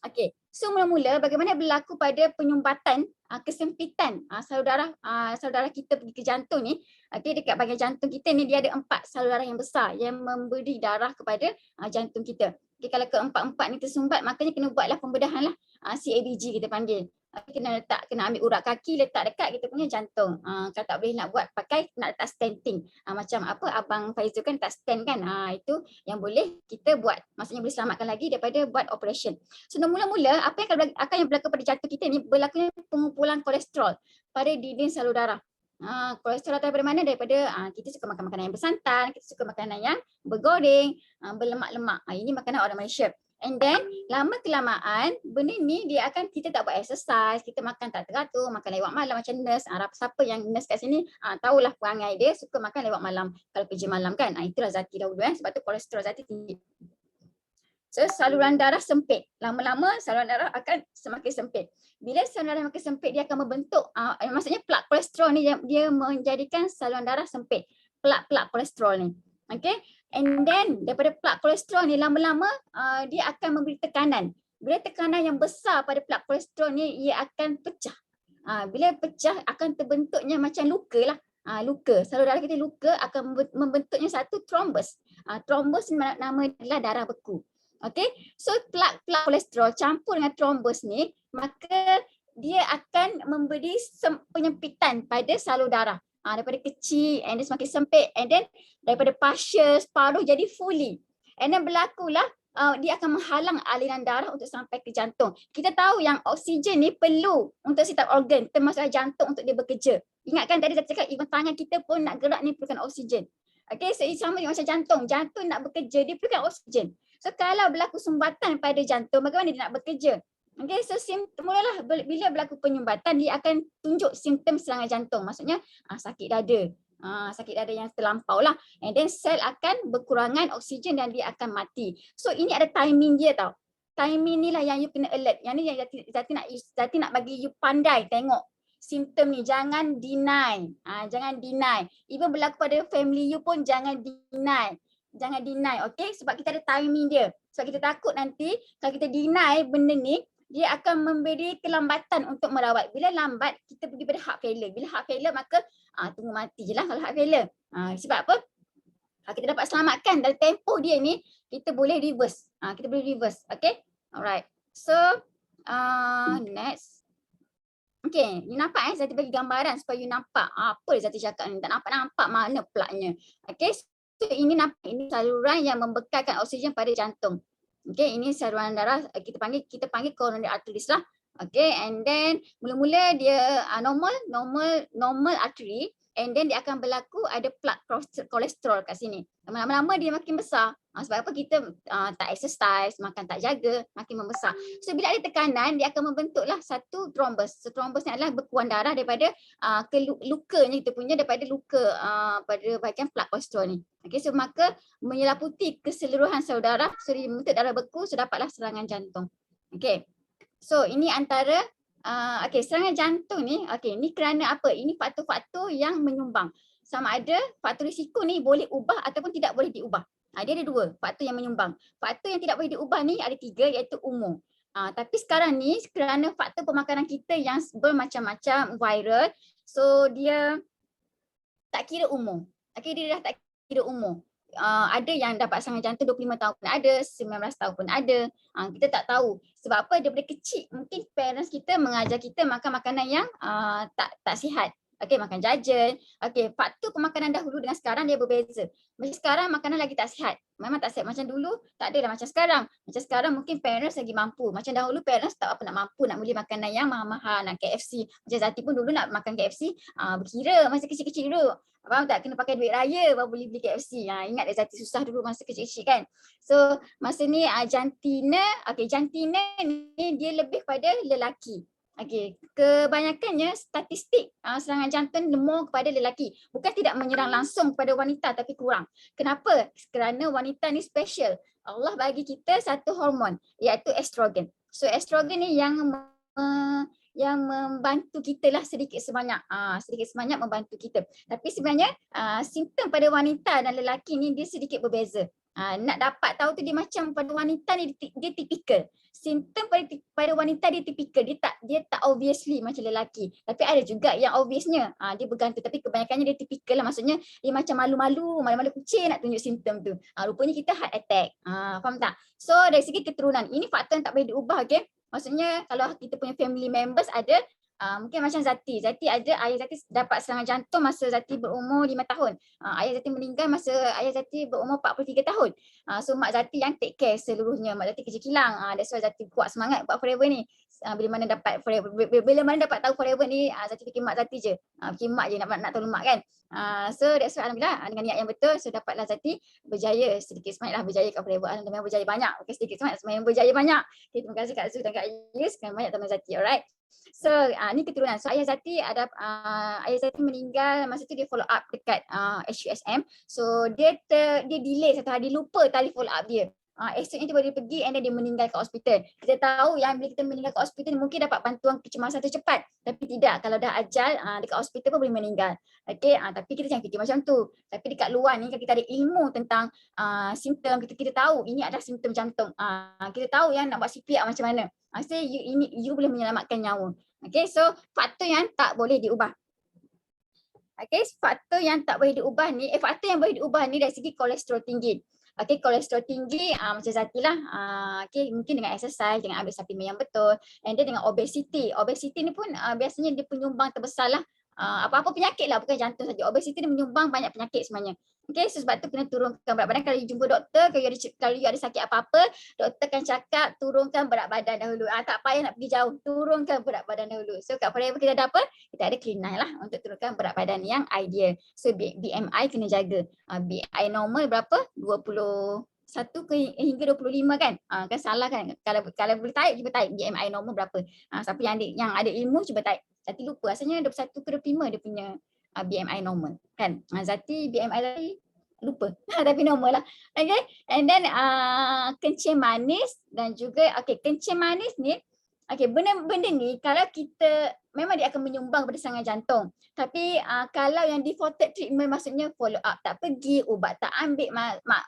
Okey, so mula-mula bagaimana berlaku pada penyumbatan kesempitan salur darah kita pergi ke jantung ni. Okey, dekat bahagian jantung kita ni dia ada 4 salur darah yang besar yang memberi darah kepada jantung kita. Okey, kalau keempat-empat ni tersumbat, makanya kena buatlah pembedahan lah, CABG kita panggil. Kena ambil urat kaki letak dekat kita punya jantung. Kalau tak boleh nak buat nak letak stenting. Macam Abang Faizul kan letak stent kan. Itu yang boleh kita buat. Maksudnya boleh selamatkan lagi daripada buat operation. So mula-mula apa yang akan berlaku pada jantung kita ni, berlakunya pengumpulan kolesterol pada dinding salur darah. Kolesterol daripada mana? Daripada kita suka makan makanan yang bersantan, kita suka makanan yang bergoreng, berlemak-lemak. Ini makanan orang Malaysia. And then lama kelamaan benda ni kita tak buat exercise, kita makan tak teratur, makan lewat malam macam nurse. Siapa yang nurse kat sini tahulah perangai dia, suka makan lewat malam kalau kerja malam kan. Itulah Zati dahulu sebab tu kolesterol Zati tinggi. So saluran darah sempit. Lama-lama saluran darah akan semakin sempit. Bila saluran darah makin sempit, dia akan membentuk maksudnya plak kolesterol ni dia menjadikan saluran darah sempit. Plak kolesterol ni. Okay. And then daripada plak kolesterol ni lama-lama dia akan memberi tekanan. Bila tekanan yang besar pada plak kolesterol ni, ia akan pecah. Bila pecah akan terbentuknya macam luka lah. Luka. Salur darah kita luka akan membentuknya satu trombus. Trombus nama adalah darah beku. Okay. So plak kolesterol campur dengan trombus ni, maka dia akan memberi penyempitan pada salur darah. Daripada kecil and then semakin sempit, and then daripada partial, separuh jadi fully. And then berlakulah dia akan menghalang aliran darah untuk sampai ke jantung. Kita tahu yang oksigen ni perlu untuk setiap organ, termasuk jantung untuk dia bekerja. Ingatkan tadi saya cakap even tangan kita pun nak gerak ni perlukan oksigen. Okay, so sama macam jantung. Jantung nak bekerja, dia perlukan oksigen. So kalau berlaku sumbatan pada jantung, bagaimana dia nak bekerja? Okay, so mulalah bila berlaku penyumbatan, dia akan tunjuk simptom serangan jantung. Maksudnya sakit dada. Sakit dada yang terlampau lah. And then sel akan berkurangan oksigen dan dia akan mati. So ini ada timing dia tau. Timing ni lah yang you kena alert. Yang ni yang Zati nak bagi you pandai tengok simptom ni. Jangan deny. Jangan deny. Even berlaku pada family you pun jangan deny. Jangan deny, okay? Sebab kita ada timing dia. Sebab kita takut nanti kalau kita deny benda ni, dia akan memberi kelambatan untuk merawat. Bila lambat, kita pergi pada heart failure. Bila heart failure, maka tunggu mati je lah kalau heart failure. Sebab apa? Kita dapat selamatkan dalam tempoh dia ni, kita boleh reverse. Kita boleh reverse, okay? Alright. So, next. Okay, you nampak Zati bagi gambaran supaya you nampak apa Zati cakap ni. Tak nampak mana plaknya. Okay, so ini nampak, ini saluran yang membekalkan oksigen pada jantung. Okay, ini saluran darah kita panggil coronary arteries lah. Okay, and then mula-mula dia normal artery, and then dia akan berlaku ada plak kolesterol kat sini. Lama-lama dia makin besar. Sebab apa kita tak exercise, makan tak jaga, makin membesar. So bila ada tekanan, dia akan membentuklah satu thrombus. So thrombus ni adalah bekuan darah daripada ke lukanya kita punya, daripada luka pada bahagian plak kolesterol ni. Okay, so maka menyelaputi keseluruhan sel darah, so dia membentuk darah beku, so dapatlah serangan jantung. Okay. So ini antara serangan jantung ni, ni kerana apa? Ini faktor-faktor yang menyumbang. Sama ada faktor risiko ni boleh ubah ataupun tidak boleh diubah. Dia ada dua faktor yang menyumbang. Faktor yang tidak boleh diubah ni ada tiga, iaitu umur. Tapi sekarang ni kerana faktor pemakanan kita yang bermacam-macam viral, so dia tak kira umur. Dia dah tak kira umur. Ada yang dapat serangan jantung 25 tahun pun ada, 19 tahun pun ada. Kita tak tahu. Sebab apa? Daripada kecil mungkin parents kita mengajar kita makan makanan yang tak sihat. Makan jajan. Faktor pemakanan dahulu dengan sekarang dia berbeza. Macam sekarang makanan lagi tak sihat. Memang tak sihat. Macam dulu tak adalah macam sekarang. Macam sekarang mungkin parents lagi mampu. Macam dahulu parents tak apa nak mampu nak beli makanan yang mahal-mahal, nak KFC. Macam Zati pun dulu nak makan KFC, berkira masa kecil-kecil dulu. Faham tak? Kena pakai duit raya baru boleh beli KFC. Ingat dah Zati susah dulu masa kecil-kecil kan. So masa ni jantina ni dia lebih pada lelaki. Kebanyakannya statistik serangan jantung more kepada lelaki. Bukan tidak menyerang langsung kepada wanita, tapi kurang. Kenapa? Kerana wanita ni special. Allah bagi kita satu hormon, iaitu estrogen. So estrogen ni yang membantu kita lah sedikit sebanyak membantu kita. Tapi sebenarnya simptom pada wanita dan lelaki ni dia sedikit berbeza. Nak dapat tahu tu dia macam pada wanita ni dia tipikal. Simptom pada wanita dia tipikal, dia tak obviously macam lelaki. Tapi ada juga yang obviousnya dia bergantung, tapi kebanyakannya dia tipikal lah. Maksudnya dia macam malu-malu kucing nak tunjuk simptom tu. Rupanya kita heart attack. Faham tak? So dari segi keturunan, ini faktor yang tak boleh diubah. Maksudnya kalau kita punya family members ada, mungkin macam Zati ada, ayah Zati dapat serangan jantung masa Zati berumur 5 tahun. Ayah Zati meninggal masa ayah Zati berumur 43 tahun. So mak Zati yang take care seluruhnya. Mak Zati kerja kilang. That's why Zati kuat semangat buat forever ni. Bila mana dapat tahu forever ni, Zati fikir mak Zati je. Fikir mak je nak tolong mak kan. So that's why alhamdulillah dengan niat yang betul, so dapatlah Zati berjaya sedikit semangat lah, berjaya kat forever. Alhamdulillah berjaya banyak. Sedikit semangat semuanya berjaya banyak. Terima kasih Kak Zu dan Kak Yus, sekian banyak teman Zati. Alright. So ni keturunan. So ayah Zati meninggal masa tu dia follow up dekat HUSM. So dia delay satu hari, lupa tali follow up dia. Esoknya dia baru pergi and then dia meninggal kat hospital. Kita tahu yang bila kita meninggal kat hospital mungkin dapat bantuan kecemasan tu cepat. Tapi tidak, kalau dah ajal dekat hospital pun boleh meninggal. Tapi kita jangan fikir macam tu. Tapi dekat luar ni kalau kita ada ilmu tentang simptom, kita tahu ini adalah simptom jantung. Kita tahu yang nak buat CPR macam mana. So you boleh menyelamatkan nyawa. So faktor yang tak boleh diubah. Faktor yang tak boleh diubah ni, faktor yang boleh diubah ni dari segi kolesterol tinggi. Kolesterol tinggi macam Zati lah. Mungkin dengan exercise, dengan ambil suplemen yang betul, and then dengan obesity. Obesity ni pun biasanya dia penyumbang terbesar lah. Apa-apa penyakit lah, bukan jantung saja. Obesity ni menyumbang banyak penyakit sebenarnya. So sebab tu kena turunkan berat badan. Kalau you jumpa doktor, kalau you ada sakit apa-apa, doktor akan cakap turunkan berat badan dahulu. Tak payah nak pergi jauh, turunkan berat badan dahulu. So kat forever kita ada apa? Kita ada Clean9 lah untuk turunkan berat badan yang ideal. So BMI kena jaga. BMI normal berapa? 21 hingga 25 kan? Kan salah kan? Kalau boleh tarik, cuba tarik BMI normal berapa. Siapa yang ada ilmu cuba tarik. Zati lupa, asalnya 21 ke 25 dia punya BMI normal kan. Zati BMI tadi lupa tapi normal lah. And then kencing manis dan juga kencing manis ni, benda-benda ni kalau kita memang dia akan menyumbang pada serangan jantung. Tapi kalau yang defaulted treatment, maksudnya follow up, tak pergi, ubat tak ambil,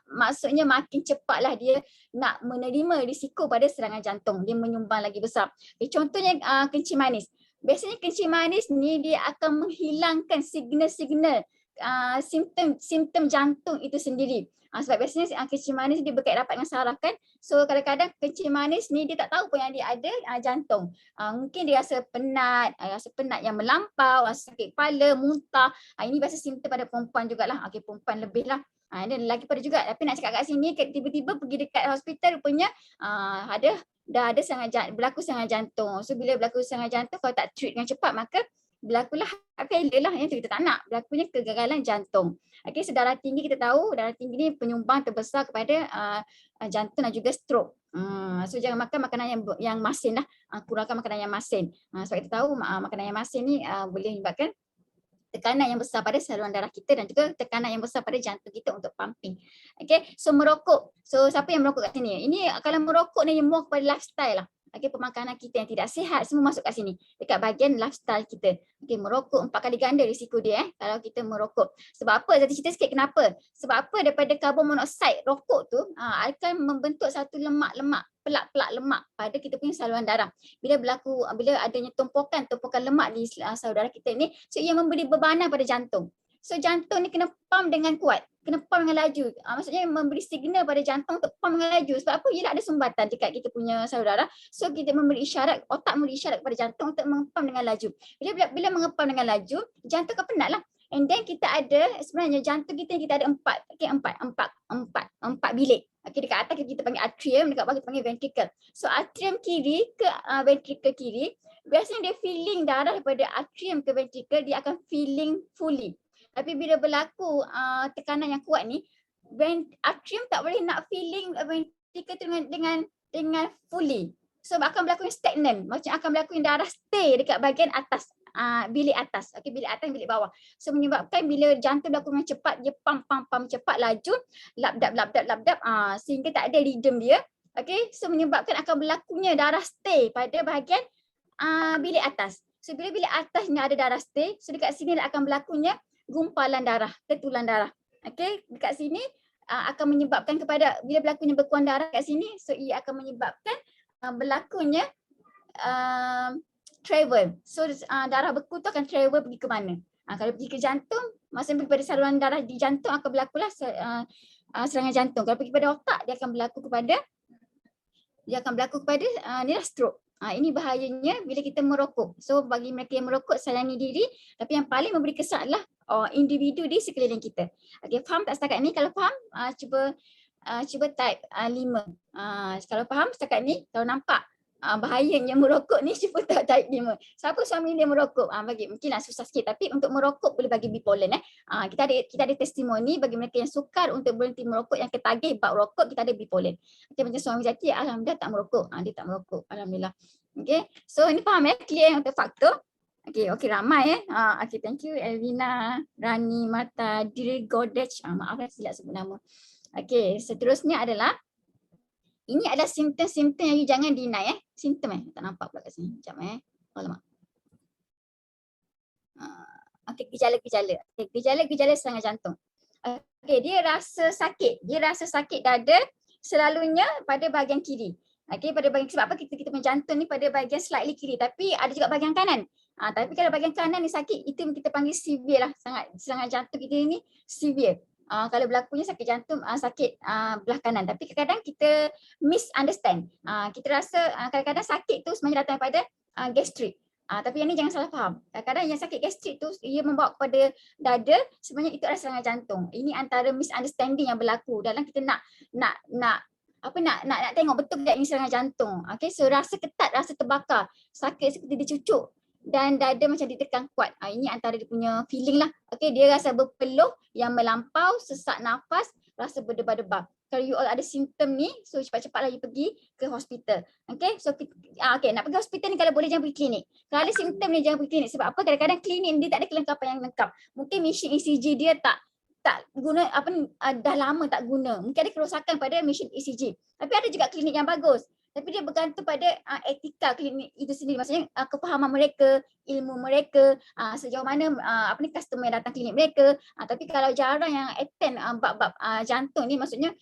maksudnya makin cepatlah dia nak menerima risiko pada serangan jantung. Dia menyumbang lagi besar. Contohnya kencing manis. Biasanya kencing manis ni dia akan menghilangkan signal-signal simptom jantung itu sendiri. Sebab biasanya kencing manis dia berkait rapat dengan saraf kan. So kadang-kadang kencing manis ni dia tak tahu pun yang dia ada jantung. Mungkin dia rasa penat yang melampau, rasa sakit kepala, muntah. Ini biasa simptom pada perempuan jugalah. Perempuan lebih lah. Dan lelaki pada juga. Tapi nak cakap kat sini, tiba-tiba pergi dekat hospital rupanya ada dah ada berlaku serangan jantung. So bila berlaku serangan jantung, kalau tak treat dengan cepat maka berlakulah heart failure lah, yang tu kita tak nak, berlakunya kegagalan jantung. Okey, so darah tinggi kita tahu, darah tinggi ni penyumbang terbesar kepada jantung dan juga stroke. So jangan makan makanan yang masin lah, kurangkan makanan yang masin. Sebab kita tahu makanan yang masin ni boleh menyebabkan tekanan yang besar pada saluran darah kita dan juga tekanan yang besar pada jantung kita untuk pumping. Okay, so merokok. So siapa yang merokok kat sini? Ini kalau merokok ni more kepada lifestyle lah. Okay, pemakanan kita yang tidak sihat semua masuk kat sini. Dekat bahagian lifestyle kita. Okay, merokok 4 kali ganda risiko dia kalau kita merokok. Sebab apa? Saya cerita sikit kenapa. Sebab apa? Daripada karbon monoksida, rokok tu akan membentuk satu lemak-lemak, pelak-pelak lemak pada kita punya saluran darah. Bila adanya tumpukan lemak di saluran darah kita ni, so ia memberi bebanan pada jantung. So jantung ni kena pump dengan kuat, kena pump dengan laju. Maksudnya memberi signal pada jantung untuk pump dengan laju. Sebab apa? Ialah ada sumbatan dekat kita punya saluran darah. So kita memberi isyarat, otak memberi isyarat kepada jantung untuk mengepam dengan laju. Bila mengepam dengan laju, jantung akan penat lah. And then kita ada, sebenarnya jantung kita ada 4 bilik. Okay, dekat atas kita panggil atrium, dekat bawah kita panggil ventricle. So atrium kiri ke ventricle kiri, biasanya dia filling darah daripada atrium ke ventricle, dia akan filling fully. Tapi bila berlaku tekanan yang kuat ni, atrium tak boleh nak filling ventricle tu dengan fully. So akan berlaku yang stagnant, macam akan berlaku yang darah stay dekat bahagian atas. Bilik atas, okey, bilik atas, bilik bawah. So menyebabkan bila jantung berlaku dengan cepat, dia pump cepat laju, labdap, sehingga tak ada rhythm dia. Okey, so menyebabkan akan berlakunya darah stay pada bahagian bilik atas. So bila bilik atas ni ada darah stay, so dekat sini akan berlakunya gumpalan darah, ketulan darah. Okey, dekat sini akan menyebabkan kepada bila berlakunya bekuan darah kat sini, so ia akan menyebabkan berlakunya travel. So darah beku tu akan travel pergi ke mana? Kalau pergi ke jantung, maksudnya pergi pada saluran darah di jantung akan berlakulah serangan jantung. Kalau pergi pada otak, dia akan berlaku kepada inilah stroke. Ini bahayanya bila kita merokok. So bagi mereka yang merokok, sayangi diri, tapi yang paling memberi kesan adalah individu di sekeliling kita. Okey, faham tak setakat ni? Kalau faham, cuba type 5. Kalau faham setakat ni, kalau nampak bahayanya merokok ni, cuba type 5. Siapa suami dia merokok? Bagi mungkinlah susah sikit, tapi untuk merokok boleh bagi bipolar. Kita ada testimoni bagi mereka yang sukar untuk berhenti merokok, yang ketagih bab rokok, kita ada bipolar. Okay, macam suami Zati, alhamdulillah tak merokok. Dia tak merokok, alhamdulillah. Okay, so ini faham clear untuk faktor. Okay, ramai okay, thank you Elvina, Rani, Marta, Diri Godech. Maaf silap sebut nama. Okay, seterusnya adalah ini adalah simptom-simptom yang you jangan deny Simptom tak nampak pula kat sini. Sekejap alamak. Okay, gejala-gejala. Okay, gejala-gejala serangan jantung. Okay, dia rasa sakit dada selalunya pada bahagian kiri. Okay, pada bahagian, sebab apa kita punya jantung ni pada bahagian slightly kiri, tapi ada juga bahagian kanan. Tapi kalau bahagian kanan ni sakit, itu kita panggil severe lah. Serangan jantung kita ni severe. Kalau berlakunya sakit jantung, sakit belah kanan. Tapi kadang-kadang kita misunderstand. Kita rasa kadang-kadang sakit tu sebenarnya datang daripada gastrik. Tapi yang ni jangan salah faham. Kadang-kadang yang sakit gastrik tu ia membawa kepada dada, sebenarnya itu adalah serangan jantung. Ini antara misunderstanding yang berlaku dalam kita nak tengok betul tak ini serangan jantung. Okay, so rasa ketat, rasa terbakar, sakit seperti dicucuk dan dada macam ditekan kuat. Ini antara dia punya feeling lah. Okay, dia rasa berpeluh yang melampau, sesak nafas, rasa berdebar-debar. Kalau you all ada simptom ni, so cepat-cepatlah you pergi ke hospital. Okay, so nak pergi hospital ni kalau boleh jangan pergi klinik. Kalau ada simptom ni jangan pergi klinik. Sebab apa? Kadang-kadang klinik dia tak ada kelengkapan yang lengkap. Mungkin mesin ECG dia tak guna, dah lama tak guna. Mungkin ada kerosakan pada mesin ECG. Tapi ada juga klinik yang bagus. Tapi dia bergantung pada etika klinik itu sendiri. Maksudnya kefahaman mereka, ilmu mereka, sejauh mana customer yang datang klinik mereka. Tapi kalau jarang yang attend bab-bab jantung ni, maksudnya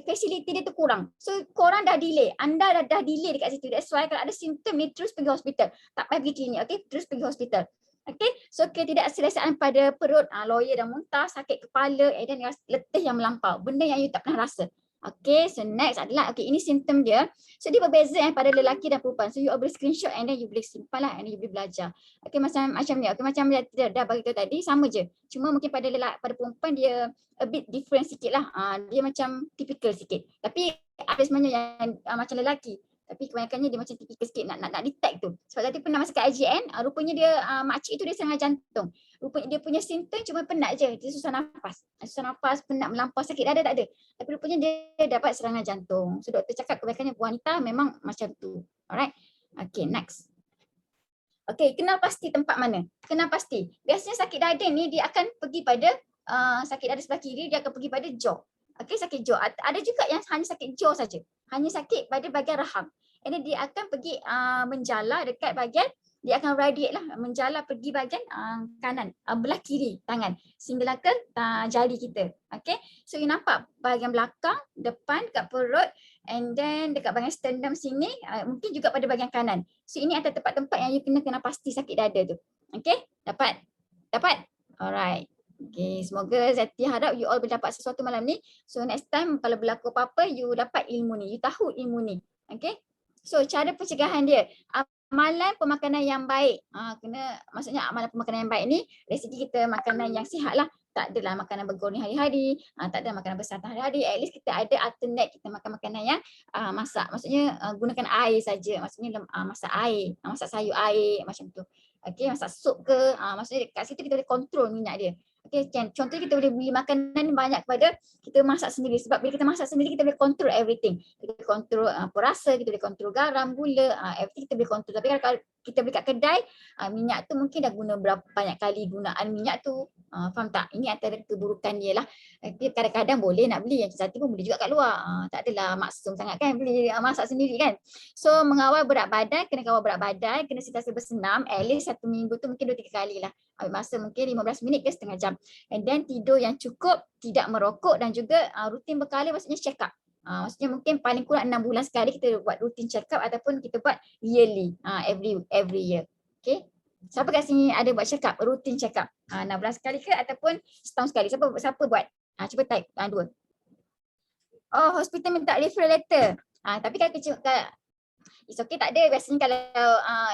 facility dia tu kurang. So korang dah delay, anda dah delay dekat situ. That's why kalau ada simptom ni terus pergi hospital. Tak payah pergi klinik, okay? Terus pergi hospital. Okay, so ketidakselesaan pada perut, lawyer dah muntah, sakit kepala, dan letih yang melampau. Benda yang you tak pernah rasa. Okay, so next adalah, okay, ini simptom dia. So dia berbeza pada lelaki dan perempuan. So you boleh screenshot and then you boleh simpan lah, and then you boleh belajar. Okay, macam ni. Okay, macam dah bagi tahu tadi, sama je. Cuma mungkin pada perempuan dia a bit different sikit lah. Dia macam typical sikit. Tapi ada sebenarnya yang macam lelaki. Tapi kebanyakannya dia macam tipikal sikit nak detect tu. Sebab tadi pernah masa kat IGN, rupanya dia makcik tu dia serangan jantung. Rupanya dia punya simptom cuma penat je, dia susah nafas. Susah nafas, penat melampau, sakit dada tak ada. Tapi rupanya dia dapat serangan jantung. So doktor cakap kebanyakannya wanita memang macam tu. Alright. Okay, next. Okay, kenal pasti tempat mana? Kenal pasti. Biasanya sakit dada ni dia akan pergi pada sakit dada sebelah kiri, dia akan pergi pada jaw. Okay, sakit jaw. Ada juga yang hanya sakit jaw saja. Hanya sakit pada bahagian rahang. And then dia akan pergi menjala dekat bahagian, dia akan radiate lah, menjala pergi bahagian kanan, belah kiri tangan. Sehinggalah ke jari kita. Okay, so you nampak bahagian belakang, depan, dekat perut, and then dekat bahagian sternum sini, mungkin juga pada bahagian kanan. So ini adalah tempat-tempat yang you kena pasti sakit dada tu. Okay, dapat? Dapat? Alright. Okay, semoga Zati harap you all berdapat sesuatu malam ni. So next time kalau berlaku apa-apa, you dapat ilmu ni, you tahu ilmu ni. Okay, so cara pencegahan dia, amalan pemakanan yang baik. Maksudnya amalan pemakanan yang baik ni dari segi kita makanan yang sihat lah. Tak adalah makanan bergoreng hari-hari, tak ada makanan bersantan hari-hari. At least kita ada alternate, kita makan makanan yang masak. Maksudnya gunakan air saja. Maksudnya masak air, masak sayur air macam tu. Okay, masak sup ke, maksudnya kat situ kita boleh kontrol minyak dia. Okay, contohnya kita boleh beli makanan ni banyak kepada kita masak sendiri. Sebab bila kita masak sendiri kita boleh control everything. Kita boleh control perasa, kita boleh control garam, gula, everything kita boleh control. Tapi kalau kita beli kat kedai, minyak tu mungkin dah guna berapa banyak kali gunaan minyak tu. Faham tak? Ini antara keburukan dia lah. Tapi kadang-kadang boleh nak beli, yang satu pun boleh juga kat luar. Tak adalah maksum sangat kan beli masak sendiri kan. So mengawal berat badan, kena kawal berat badan, kena sentiasa bersenam, at least 1 minggu tu mungkin 2-3 kali lah. Ambil masa mungkin 15 minit ke setengah jam. And then tidur yang cukup, tidak merokok dan juga rutin berkala, maksudnya check up. Maksudnya mungkin paling kurang 6 bulan sekali kita buat rutin check up ataupun kita buat yearly, every year. Okay. Siapa kat sini ada buat check up, rutin check up? 6 bulan sekali ke ataupun setahun sekali? Siapa buat? Cuba type 2. Oh, hospital minta referral letter. Tapi kalau it's okay, tak ada. Biasanya kalau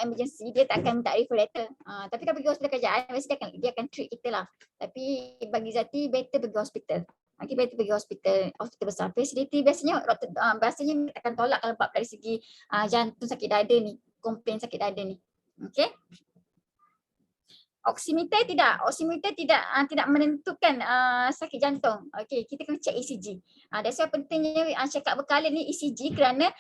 emergency dia tak akan minta referral letter. Tapi kalau pergi hospital kerajaan, biasanya dia akan treat kita lah. Tapi bagi Zati better pergi hospital. Okay, better pergi hospital besar. Facility biasanya doktor biasanya akan tolak kalau bab dari segi jantung sakit dada ni, komplain sakit dada ni. Okay. Oximeter tidak menentukan sakit jantung. Okey, kita kena check ECG. That's why pentingnya check up berkala ni ECG, kerana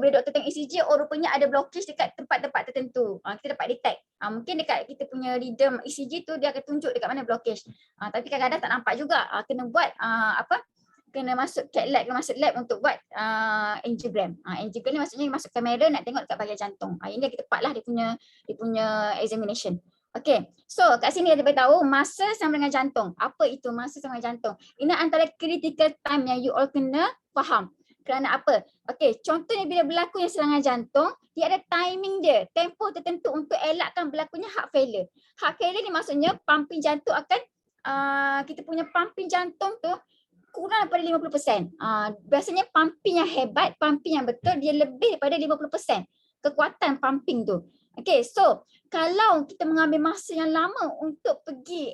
bila doktor tengok ECG, rupanya ada blockage dekat tempat-tempat tertentu. Kita dapat detect. Mungkin dekat kita punya rhythm ECG tu dia akan tunjuk dekat mana blockage. Tapi kadang-kadang tak nampak juga. Kena buat kena masuk cat lab, kena masuk lab untuk buat angiogram. Angiogram ni maksudnya masuk kamera nak tengok dekat bahagian jantung. Ini kita tepatlah dia punya examination. Okay, so kat sini dia beritahu masa sama dengan jantung. Apa itu masa sama dengan jantung? Ini antara critical time yang you all kena faham. Kerana apa? Okay, contohnya bila berlaku yang serangan jantung, dia ada timing dia, tempoh tertentu untuk elakkan berlakunya heart failure. Heart failure ni maksudnya pumping jantung akan, kita punya pumping jantung tu kurang daripada 50%. Biasanya pumping yang hebat, pumping yang betul, dia lebih daripada 50% kekuatan pumping tu. Okay, so kalau kita mengambil masa yang lama untuk pergi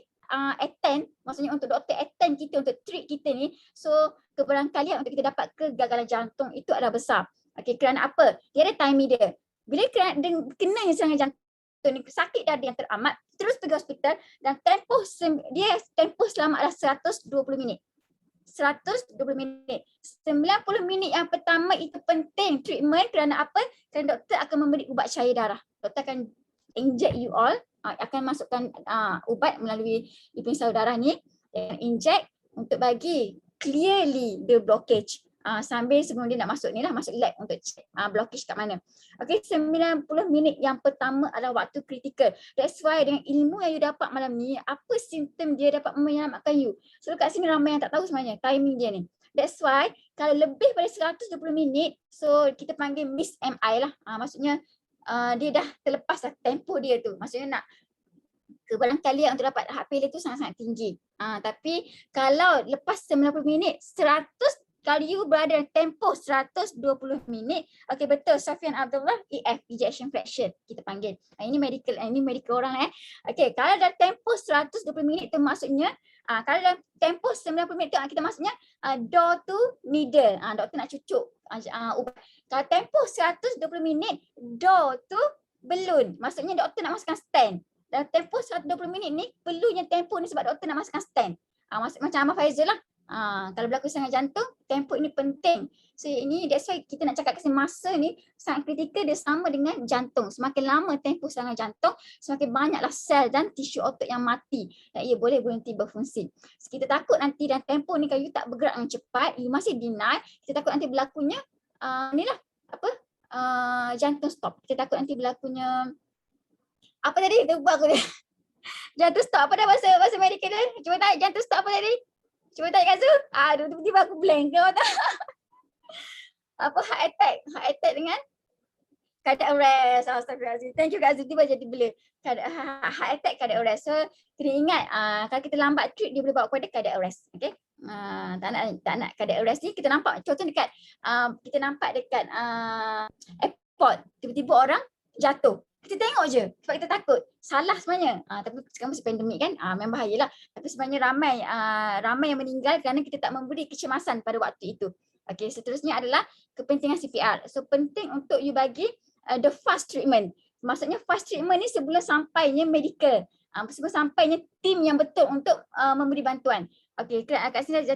attend, maksudnya untuk doktor attend kita, untuk treat kita ni, so kebarangkalian untuk kita dapat kegagalan jantung itu adalah besar. Okay, kerana apa? Dia ada timing dia. Bila kena serangan jantung ni, sakit dada yang teramat, terus pergi hospital dan tempoh selama adalah 120 minit. 120 minit. 90 minit yang pertama itu penting treatment, kerana apa? Kerana doktor akan memberi ubat cair darah. Doktor akan inject you all, akan masukkan ubat melalui salur darah ni, dan inject untuk bagi clearly the blockage. Sambil sebelum dia nak masuk ni lah, masuk lab untuk check blockage kat mana. Okay, 90 minit yang pertama adalah waktu kritikal. That's why dengan ilmu yang you dapat malam ni, apa simptom dia dapat menyelamatkan you. So kat sini ramai yang tak tahu sebenarnya timing dia ni. That's why kalau lebih pada 120 minit, so kita panggil miss MI lah. Maksudnya dia dah terlepas lah tempoh dia tu. Maksudnya nak kebarangkalian untuk dapat heart failure tu sangat-sangat tinggi. Tapi kalau lepas 90 minit, 100 kalau you berada dalam tempoh 120 minit, okey betul, Safian Abdullah, EF, ejection fraction kita panggil. Ini medical orang okey, kalau dalam tempoh 120 minit tu maksudnya Kalau dalam tempoh 90 minit tu kita maksudnya door to needle. Doktor nak cucuk ubat. Kalau tempoh 120 minit door to balloon. Maksudnya doktor nak masukkan stent. Dalam tempoh 120 minit ni perlunya tempoh ni sebab doktor nak masukkan stent. Maksud macam Ahmad Faizal lah. Kalau berlaku serangan jantung, tempoh ini penting. So ini that's why kita nak cakap kasi masa ni sangat kritikal, dia sama dengan jantung. Semakin lama tempoh serangan jantung, semakin banyaklah sel dan tisu otot yang mati dan ia boleh berhenti berfungsi. So, kita takut nanti dalam tempoh ni kalau you tak bergerak dengan cepat, you masih deny, kita takut nanti berlakunya jantung stop. Kita takut nanti berlakunya apa tadi? Lupa aku dia. Jantung stop apa dah bahasa medical dia? Cuba tanya jantung stop apa tadi? Cuba tanya Kak Zu. Aduh, tiba-tiba aku blank kau tak? Apa heart attack dengan cardiac arrest. Astagfirullahaladzim. Thank you Kak Zu, tiba jadi blur. Heart attack, cardiac arrest. So kena ingat kalau kita lambat treat dia boleh bawa kepada cardiac arrest. Okay? Tak nak cardiac arrest ni kita nampak contoh dekat kita nampak dekat airport, tiba-tiba orang jatuh. Kita tengok je sebab kita takut. Salah sebenarnya. Tapi sekarang masih pandemik kan, memang bahayalah. Tapi sebenarnya ramai yang meninggal kerana kita tak memberi kecemasan pada waktu itu. Okey, seterusnya adalah kepentingan CPR. So penting untuk you bagi the fast treatment. Maksudnya fast treatment ni sebelum sampainya medical. Sebelum sampainya tim yang betul untuk memberi bantuan. Okey, kat sini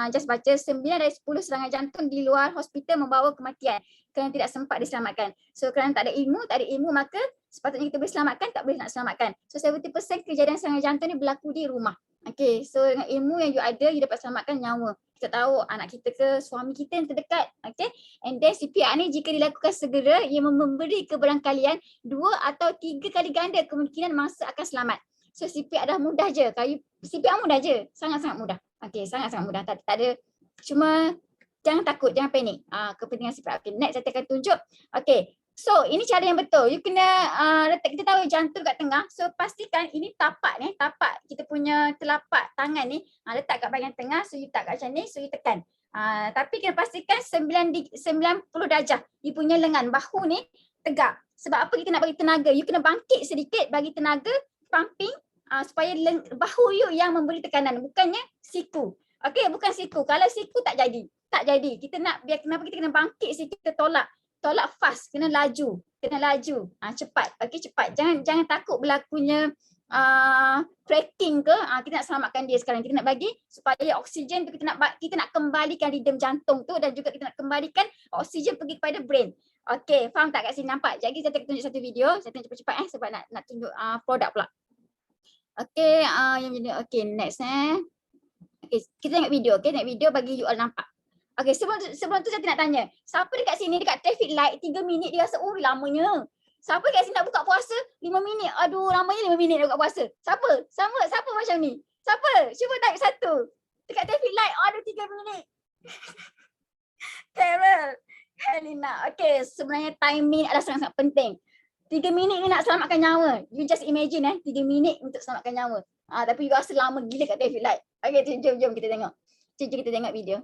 just baca 9 dari 10 serangan jantung di luar hospital membawa kematian kerana tidak sempat diselamatkan. So kerana tak ada ilmu maka sepatutnya kita boleh selamatkan, tak boleh nak selamatkan. So 70% kejadian serangan jantung ni berlaku di rumah. Okey, so dengan ilmu yang you ada, you dapat selamatkan nyawa. Kita tahu anak kita ke suami kita yang terdekat. Okey, and then CPR ni jika dilakukan segera, ia memberi kebarangkalian 2 atau 3 kali ganda kemungkinan mangsa akan selamat. So CPR dah mudah je. CPR mudah je. Sangat-sangat mudah. Okey, sangat-sangat mudah. Tak ada. Cuma jangan takut, jangan panik. Kepentingan CPR. Okey, next saya akan tunjuk. Okey. So ini cara yang betul. You kena letak, kita tahu jantung kat tengah. So pastikan ini tapak ni, tapak kita punya telapak tangan ni letak kat bahagian tengah. So you letak kat macam ni, so you tekan. Tapi kena pastikan 90 darjah. You punya lengan bahu ni tegak. Sebab apa kita nak bagi tenaga? You kena bangkit sedikit bagi tenaga pumping supaya bahu you yang memberi tekanan, bukannya siku. Okey, bukan siku. Kalau siku tak jadi. Tak jadi. Kita nak biar kenapa kita kena bangkit sikit, kita tolak fast, kena laju. Cepat. Okey, cepat. Jangan takut berlakunya cracking ke. Kita nak selamatkan dia sekarang. Kita nak bagi supaya oksigen tu kita nak kembalikan ritme jantung tu dan juga kita nak kembalikan oksigen pergi kepada brain. Okey, faham tak kat sini, nampak? Jadi saya akan tunjuk satu video. Saya tunjuk cepat-cepat sebab nak tunjuk produk pula. Okey, okey, next Okey, kita tengok video. Okey, tengok video bagi you all nampak. Okey, sebelum tu saya nak tanya. Siapa dekat sini dekat traffic light 3 minit dia rasa lamanya. Siapa dekat sini nak buka puasa 5 minit? Aduh, lamanya 5 minit nak buka puasa. Siapa macam ni? Siapa? Cuba type satu. Dekat traffic light ada 3 minit. Carol, Helena. Okey, sebenarnya timing adalah sangat-sangat penting. 3 minit ni nak selamatkan nyawa. You just imagine 3 minit untuk selamatkan nyawa. Tapi you rasa lama gila kat traffic light. Okey, jom kita tengok. Jom kita tengok video.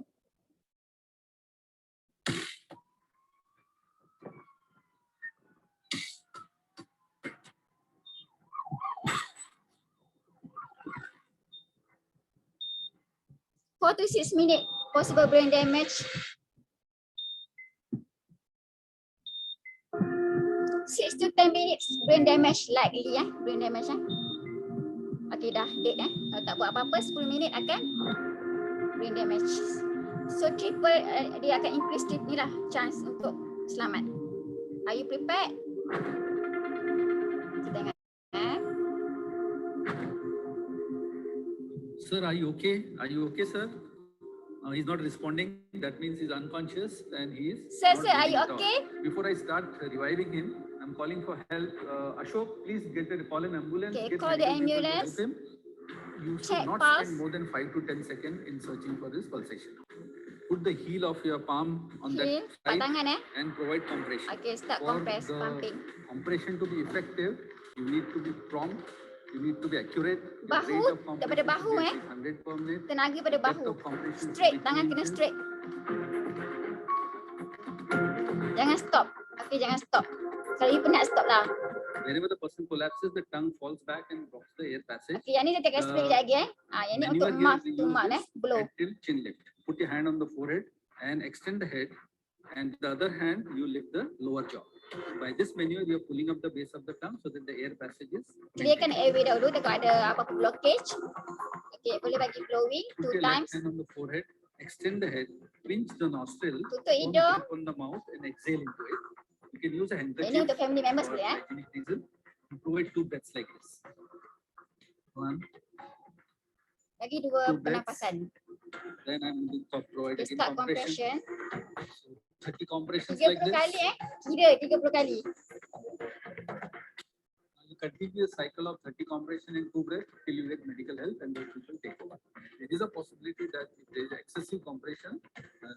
to 6 minutes possible brain damage. 6 to 10 minutes brain damage likely brain damage Okay, dah dead Kalau tak buat apa-apa 10 minit akan brain damage. So triple dia akan increase ni lah chance untuk selamat. Are you prepared? Kita tengok. Sir, are you okay? Are you okay, sir? He's not responding. That means he's unconscious and he is. Sir, not are you breathing at all. okay? Before I start reviving him, I'm calling for help. Ashok, please call an ambulance. Okay, get call the medical people to ambulance. help him. You should Check not pulse. spend more than 5 to 10 seconds in searching for this pulsation. Put the heel of your palm on that side tangan and provide compression. Okay, start For compress, the pumping. compression to be effective, you need to be prompt. You need to be accurate. Your Bahu, rate of compression daripada bahu, should be 100 per minute. Tenaga pada Depth bahu. of compression should Straight, be tangan 2 kena inches. straight. Jangan stop. Okay, jangan stop. Kalau you penat, stop lah. Wherever the person collapses, the tongue falls back and blocks the air passage. Okay, yang ni saya tengok explain sekejap lagi yang ni untuk Maneuver here, mouth we to use mouth this blow. until chin lift. Put your hand on the forehead and extend the head, and the other hand you lift the lower jaw. By this maneuver, you are pulling up the base of the tongue so that the air passage is Clearkan maintained. airway dahulu, tengok ada apa-apa blockage. Okay, boleh bagi blowing Put 2 your times. left hand on the forehead, extend the head, pinch the nostril, Tutup form a hidung. grip on the mouth and exhale into it. You can use a Ini handkerchief untuk family members for boleh hygienic reason to provide 2 breaths like this. 1, Lagi 2 2 breaths. pernafasan. Then I'm going to provide Okay, again start compression. compression. 30 compressions 30 like this. kali Kira 30 kali. You continue a cycle of 30 compression and 2 breaths till you get medical help and those people take over. There is a possibility that if there is excessive compression,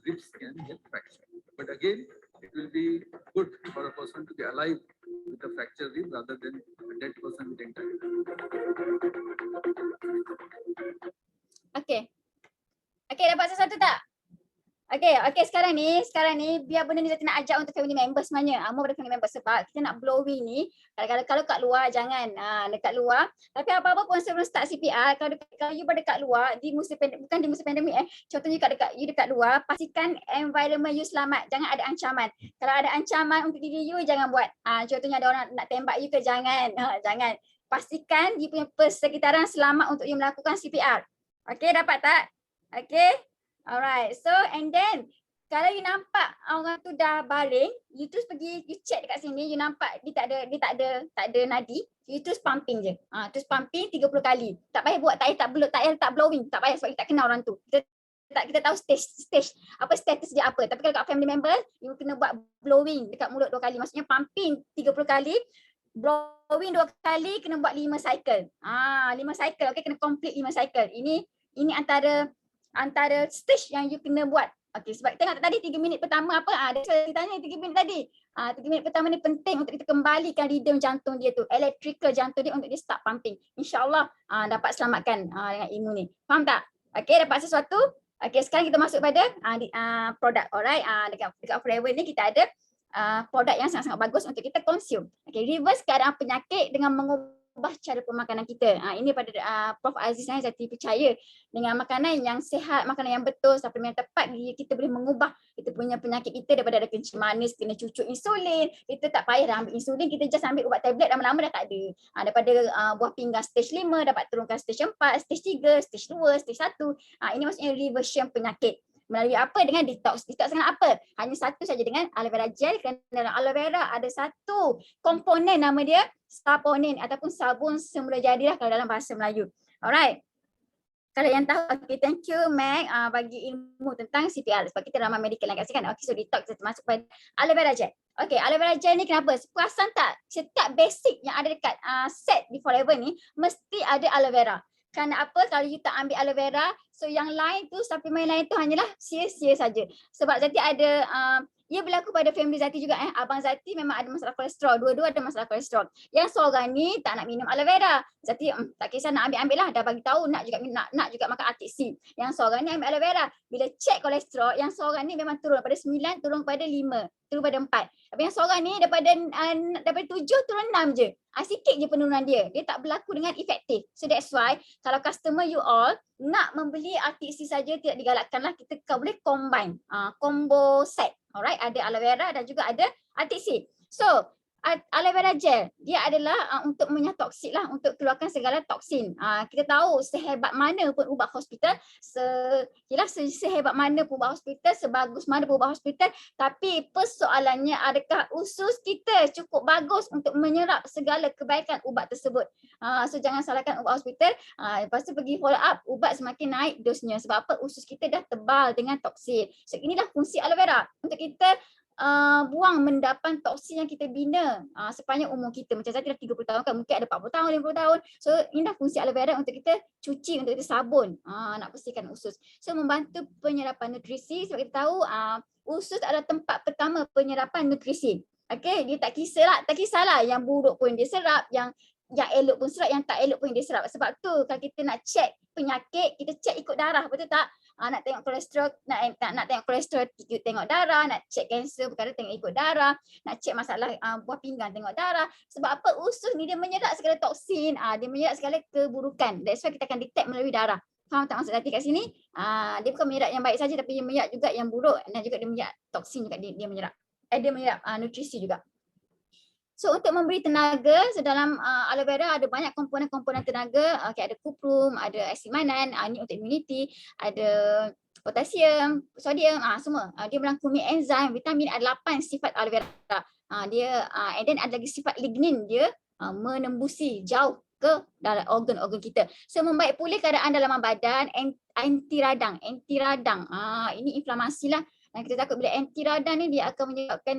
ribs can get fractured. But again, it will be good for a person to be alive with a fractured rib rather than a dead person with entire. Okay. Okay, dapat sesuatu tak? Okay, sekarang ni biar benda ni saya nak ajak untuk family members sebenarnya. More pada family members sebab kita nak blowing ni kalau kat luar jangan dekat luar. Tapi apa-apa pun sebelum start CPR kalau you berada kat luar di musim bukan di musim pandemik contohnya you dekat luar, pastikan environment you selamat, jangan ada ancaman. Kalau ada ancaman untuk diri you jangan buat. Contohnya ada orang nak tembak you ke jangan. Jangan. Pastikan you punya persekitaran selamat untuk you melakukan CPR. Okay, dapat tak? Okay. Alright, so and then kalau you nampak orang tu dah baring, you terus pergi you check dekat sini, you nampak dia tak ada nadi, you terus pumping je. Terus pumping 30 kali. Tak payah buat, tak payah blowing, tak payah sebab you tak kenal orang tu. Kita tahu stage apa status dia apa. Tapi kalau kat family member, you kena buat blowing dekat mulut 2 kali. Maksudnya pumping 30 kali, blowing 2 kali, kena buat 5 cycle. 5 cycle, okay, kena complete 5 cycle. Ini antara stage yang you kena buat. Okay, sebab tengok tadi 3 minit pertama apa? Dia tanya 3 minit tadi. 3 minit pertama ni penting untuk kita kembalikan rhythm jantung dia tu. Electrical jantung dia untuk dia start pumping. InsyaAllah dapat selamatkan dengan ilmu ni. Faham tak? Okay, dapat sesuatu? Okay, sekarang kita masuk pada produk. Alright, dekat Forever ni kita ada produk yang sangat-sangat bagus untuk kita consume. Okay, reverse keadaan penyakit dengan mengubah cara pemakanan kita. Ini pada Prof Aziz saya percaya dengan makanan yang sihat, makanan yang betul, suplemen yang tepat, kita boleh mengubah kita punya penyakit kita daripada ada kencing manis, kena cucuk insulin, kita tak payah dah ambil insulin, kita just ambil ubat tablet lama-lama dah tak ada. Daripada buah pinggang stage 5 dapat turunkan stage 4, stage 3, stage 2, stage 1. Ini maksudnya reversion penyakit. Melalui apa? Dengan detox. Detox dengan apa? Hanya satu saja, dengan aloe vera gel. Kerana dalam aloe vera ada satu komponen nama dia saponin ataupun sabun semula jadilah kalau dalam bahasa Melayu. Alright. Kalau yang tahu, okay, thank you Meg bagi ilmu tentang CPR sebab kita ramai medical yang kasihkan. Okay, so detox kita masuk pada aloe vera gel. Okay, aloe vera gel ni kenapa? Perasan tak? Setiap basic yang ada dekat set di Forever ni mesti ada aloe vera. Kerana apa? Kalau you tak ambil aloe vera, so yang lain tu, suplemen lain tu hanyalah sia-sia saja. Sebab Zati ada, ia berlaku pada family Zati juga. Abang Zati memang ada masalah kolesterol. Dua-dua ada masalah kolesterol. Yang seorang ni tak nak minum aloe vera. Zati tak kisah, nak ambil lah. Dah bagi tahu nak juga makan Arctic Sea. Yang seorang ni ambil aloe vera. Bila cek kolesterol, yang seorang ni memang turun pada 9, turun pada 5, turun pada 4. Tapi yang seorang ni daripada 7 turun 6 je. Sikit je penurunan dia. Dia tak berlaku dengan efektif. So that's why kalau customer you all nak membeli Arctic Sea saja tidak digalakkanlah. Kita boleh combine combo set. Alright, ada aloe vera dan juga ada Arctic Sea. So aloe vera gel dia adalah untuk menyatoksik lah, untuk keluarkan segala toksin. Kita tahu sehebat mana pun ubat hospital, sehebat mana pun ubat hospital, sebagus mana pun ubat hospital, tapi persoalannya adakah usus kita cukup bagus untuk menyerap segala kebaikan ubat tersebut. So jangan salahkan ubat hospital, lepas tu pergi follow up, ubat semakin naik dosnya. Sebab apa? Usus kita dah tebal dengan toksin. So inilah fungsi aloe vera untuk kita buang mendapan toksin yang kita bina sepanjang umur kita. Macam saya dah 30 tahun kan, mungkin ada 40 tahun, 50 tahun. So inilah fungsi aloe vera untuk kita cuci, untuk kita sabun, nak bersihkan usus. So membantu penyerapan nutrisi sebab kita tahu usus adalah tempat pertama penyerapan nutrisi. Okay, dia tak kisahlah yang buruk pun dia serap, yang elok pun serap, yang tak elok pun dia serap. Sebab tu kalau kita nak check penyakit, kita check ikut darah, betul tak? nak tengok kolesterol, nak tengok kolesterol tengok darah, nak cek kanser perkara tengok ikut darah, nak cek masalah buah pinggang tengok darah. Sebab apa? Usus ni dia menyerap segala toksin, dia menyerap segala keburukan. That's why kita akan detect melalui darah. Faham tak maksud Tati kat sini? Dia bukan menyerap yang baik saja, tapi dia menyerap juga yang buruk, dan juga dia menyerap toksin juga, dia menyerap. Dia menyerap nutrisi juga. So untuk memberi tenaga, so dalam aloe vera ada banyak komponen-komponen tenaga. Ada kuprum, ada asid manan, ni untuk immunity, ada potasium, sodium, semua. Dia merangkumi enzim, vitamin, ada 8 sifat aloe vera. And then ada lagi sifat lignin, dia menembusi jauh ke dalam organ-organ kita. So membaik pulih keadaan dalaman badan, anti radang. Ini inflamasi lah. Dan kita takut bila anti radang ni dia akan menyebabkan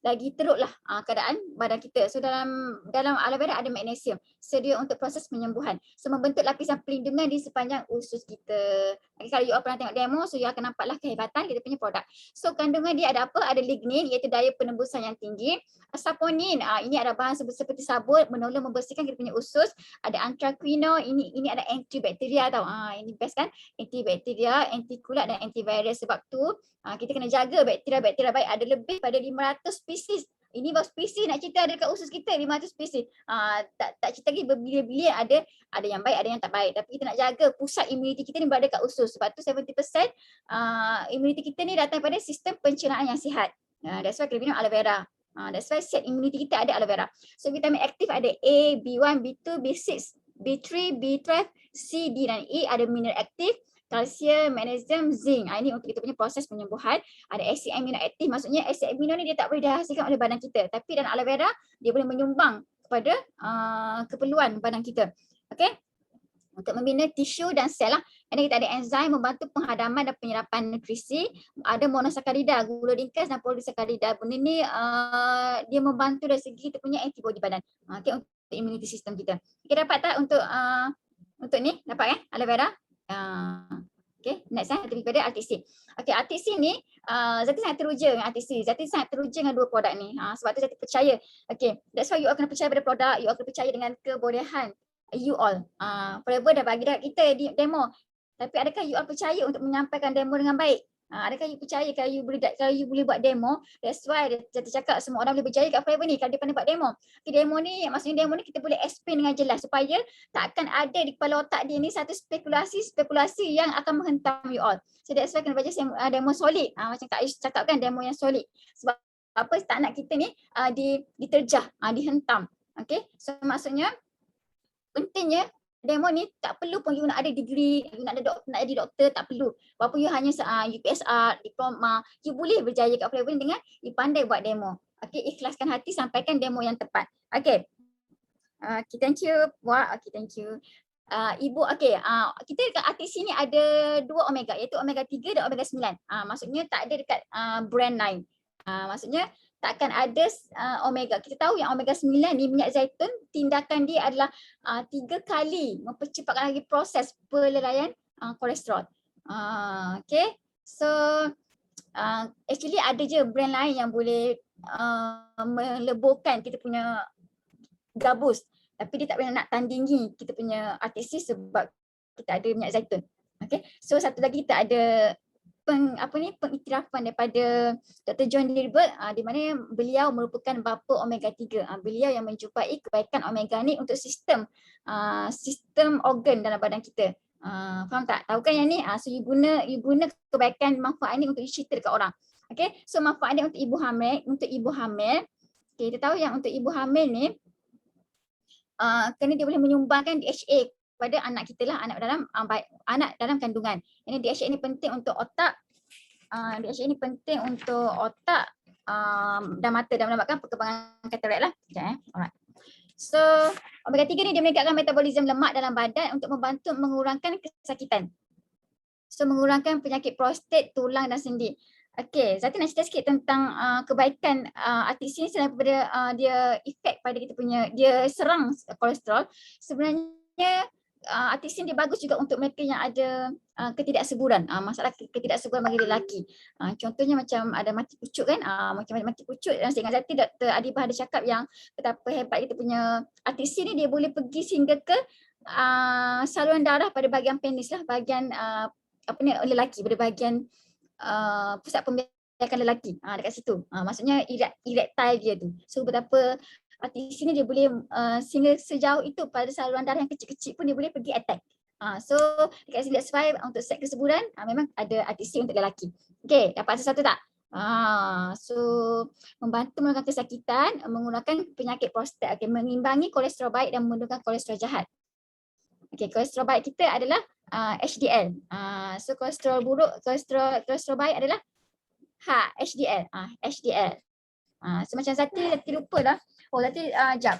lagi teruklah keadaan badan kita. So dalam aloe vera ada magnesium. So dia untuk proses penyembuhan. So membentuk lapisan perlindungan di sepanjang usus kita. Kalau you all pernah tengok demo, so you akan nampaklah kehebatan kita punya produk. So kandungan dia ada apa? Ada lignin, iaitu daya penembusan yang tinggi. Saponin, ini ada bahan seperti sabun menolong membersihkan kita punya usus. Ada anthraquinone, ini ada antibakteria tau. Ini best kan? Antibakteria, antikulat dan antivirus. Sebab tu kita kena jaga bakteria-bakteria baik. Ada lebih pada 500 spesies. Ini baru spesies nak cerita ada dekat usus kita, 500 spesies. Tak cerita lagi berbilion-bilion, ada yang baik, ada yang tak baik. Tapi kita nak jaga pusat imuniti kita ni berada kat usus. Sebab tu 70% imuniti kita ni datang daripada sistem pencernaan yang sihat. That's why kita minum aloe vera. That's why set imuniti kita ada aloe vera. So vitamin aktif ada A, B1, B2, B6, B3, B12, C, D dan E. Ada mineral aktif, kalsium, magnesium, zinc. Ini untuk kita punya proses penyembuhan. Ada asid amino aktif, maksudnya asid amino ni dia tak boleh dihasilkan oleh badan kita. Tapi dalam aloe vera, dia boleh menyumbang kepada keperluan badan kita. Okay? Untuk membina tisu dan sel lah. Ini kita ada enzim membantu penghadaman dan penyerapan nutrisi. Ada monosakarida, gula ringkas dan polisakarida. Benda ni dia membantu dari segi kita punya antibody badan. Okay, untuk immunity system kita. Kita dapat tak untuk ni? Dapat kan aloe vera? Okay, next kita pada RTC. Okay, RTC ni Zati sangat teruja dengan RTC. Zati sangat teruja dengan dua produk ni. Sebab tu Zati percaya. Okay, that's why you all kena percaya pada produk. You all kena percaya dengan kebolehan you all. Forever dah bagi dah kita di demo. Tapi adakah you all percaya untuk menyampaikan demo dengan baik? Adakah you percaya kalau you boleh buat demo? That's why Zati cakap semua orang boleh berjaya kat Forever ni kalau dia pandai buat demo. Okay, demo ni maksudnya demo ni kita boleh explain dengan jelas supaya tak akan ada di kepala otak dia ni satu spekulasi yang akan menghentam you all. So that's why kena baca demo solid. Macam Kak Aish cakap kan, demo yang solid. Sebab apa, tak nak kita ni diterjah, dihentam. Okay, so maksudnya pentingnya demo ni tak perlu pun you nak ada degree, you nak jadi doktor, tak perlu. Walaupun you hanya UPSR, diploma, you boleh berjaya kat Forever ni dengan you pandai buat demo. Okay, ikhlaskan hati, sampaikan demo yang tepat. Okay, thank you. Okay, thank you. Ibu, okay, kita dekat RTC ni ada 2 omega, iaitu omega 3 dan omega 9. Maksudnya tak ada dekat brand lain. Maksudnya takkan ada omega. Kita tahu yang omega 9 ni minyak zaitun, tindakan dia adalah 3 kali mempercepatkan lagi proses pelelaian kolesterol. Okay, so actually ada je brand lain yang boleh meleburkan kita punya gabus. Tapi dia tak boleh nak tandingi kita punya RTC sebab kita ada minyak zaitun. Okay, so satu lagi kita ada pengiktirafan daripada Dr. John Dilbert, di mana beliau merupakan bapa omega 3. Beliau yang menjumpai kebaikan omega ni untuk sistem organ dalam badan kita. Faham tak? Tahu kan yang ni? So you guna kebaikan manfaat ni untuk cerita dekat orang. Okay, so manfaat dia untuk ibu hamil. Okay, kita tahu yang untuk ibu hamil ni kerana dia boleh menyumbangkan DHA pada anak kita lah, anak dalam kandungan. Ini DHA ni penting untuk otak. DHA ni penting untuk otak dan mata dan menyebabkan perkembangan katarak lah. Sekejap alright. So omega 3 ni dia meningkatkan metabolisme lemak dalam badan untuk membantu mengurangkan kesakitan. So mengurangkan penyakit prostat, tulang dan sendi. Okay, Zati nak cerita sikit tentang kebaikan RTC ni selain daripada dia efek pada kita punya, dia serang kolesterol. Sebenarnya RTC dia bagus juga untuk mereka yang ada ketidaksuburan, masalah ketidaksuburan bagi lelaki. Contohnya macam ada mati pucuk kan, macam mati pucuk, dan saya ingat Zati Dr. Adibah ada cakap yang betapa hebat kita punya RTC ni, dia boleh pergi sehingga ke saluran darah pada bahagian penis lah, bahagian apa ni lelaki, pada bahagian pusat pembiakan lelaki dekat situ. Maksudnya erectile dia tu. So betapa ATC ni dia boleh sehingga sejauh itu pada saluran darah yang kecil-kecil pun dia boleh pergi attack. So dekat sini that's why untuk set kesuburan memang ada ATC untuk lelaki. Okay, dapat sesuatu tak? So membantu mengurangkan kesakitan menggunakan penyakit prostat, okay, mengimbangi kolesterol baik dan menurunkan kolesterol jahat. Okay, kolesterol baik kita adalah HDL. So kolesterol buruk, kolesterol baik adalah HDL. HDL. So macam Zati lupa lah. Oh Zati jap.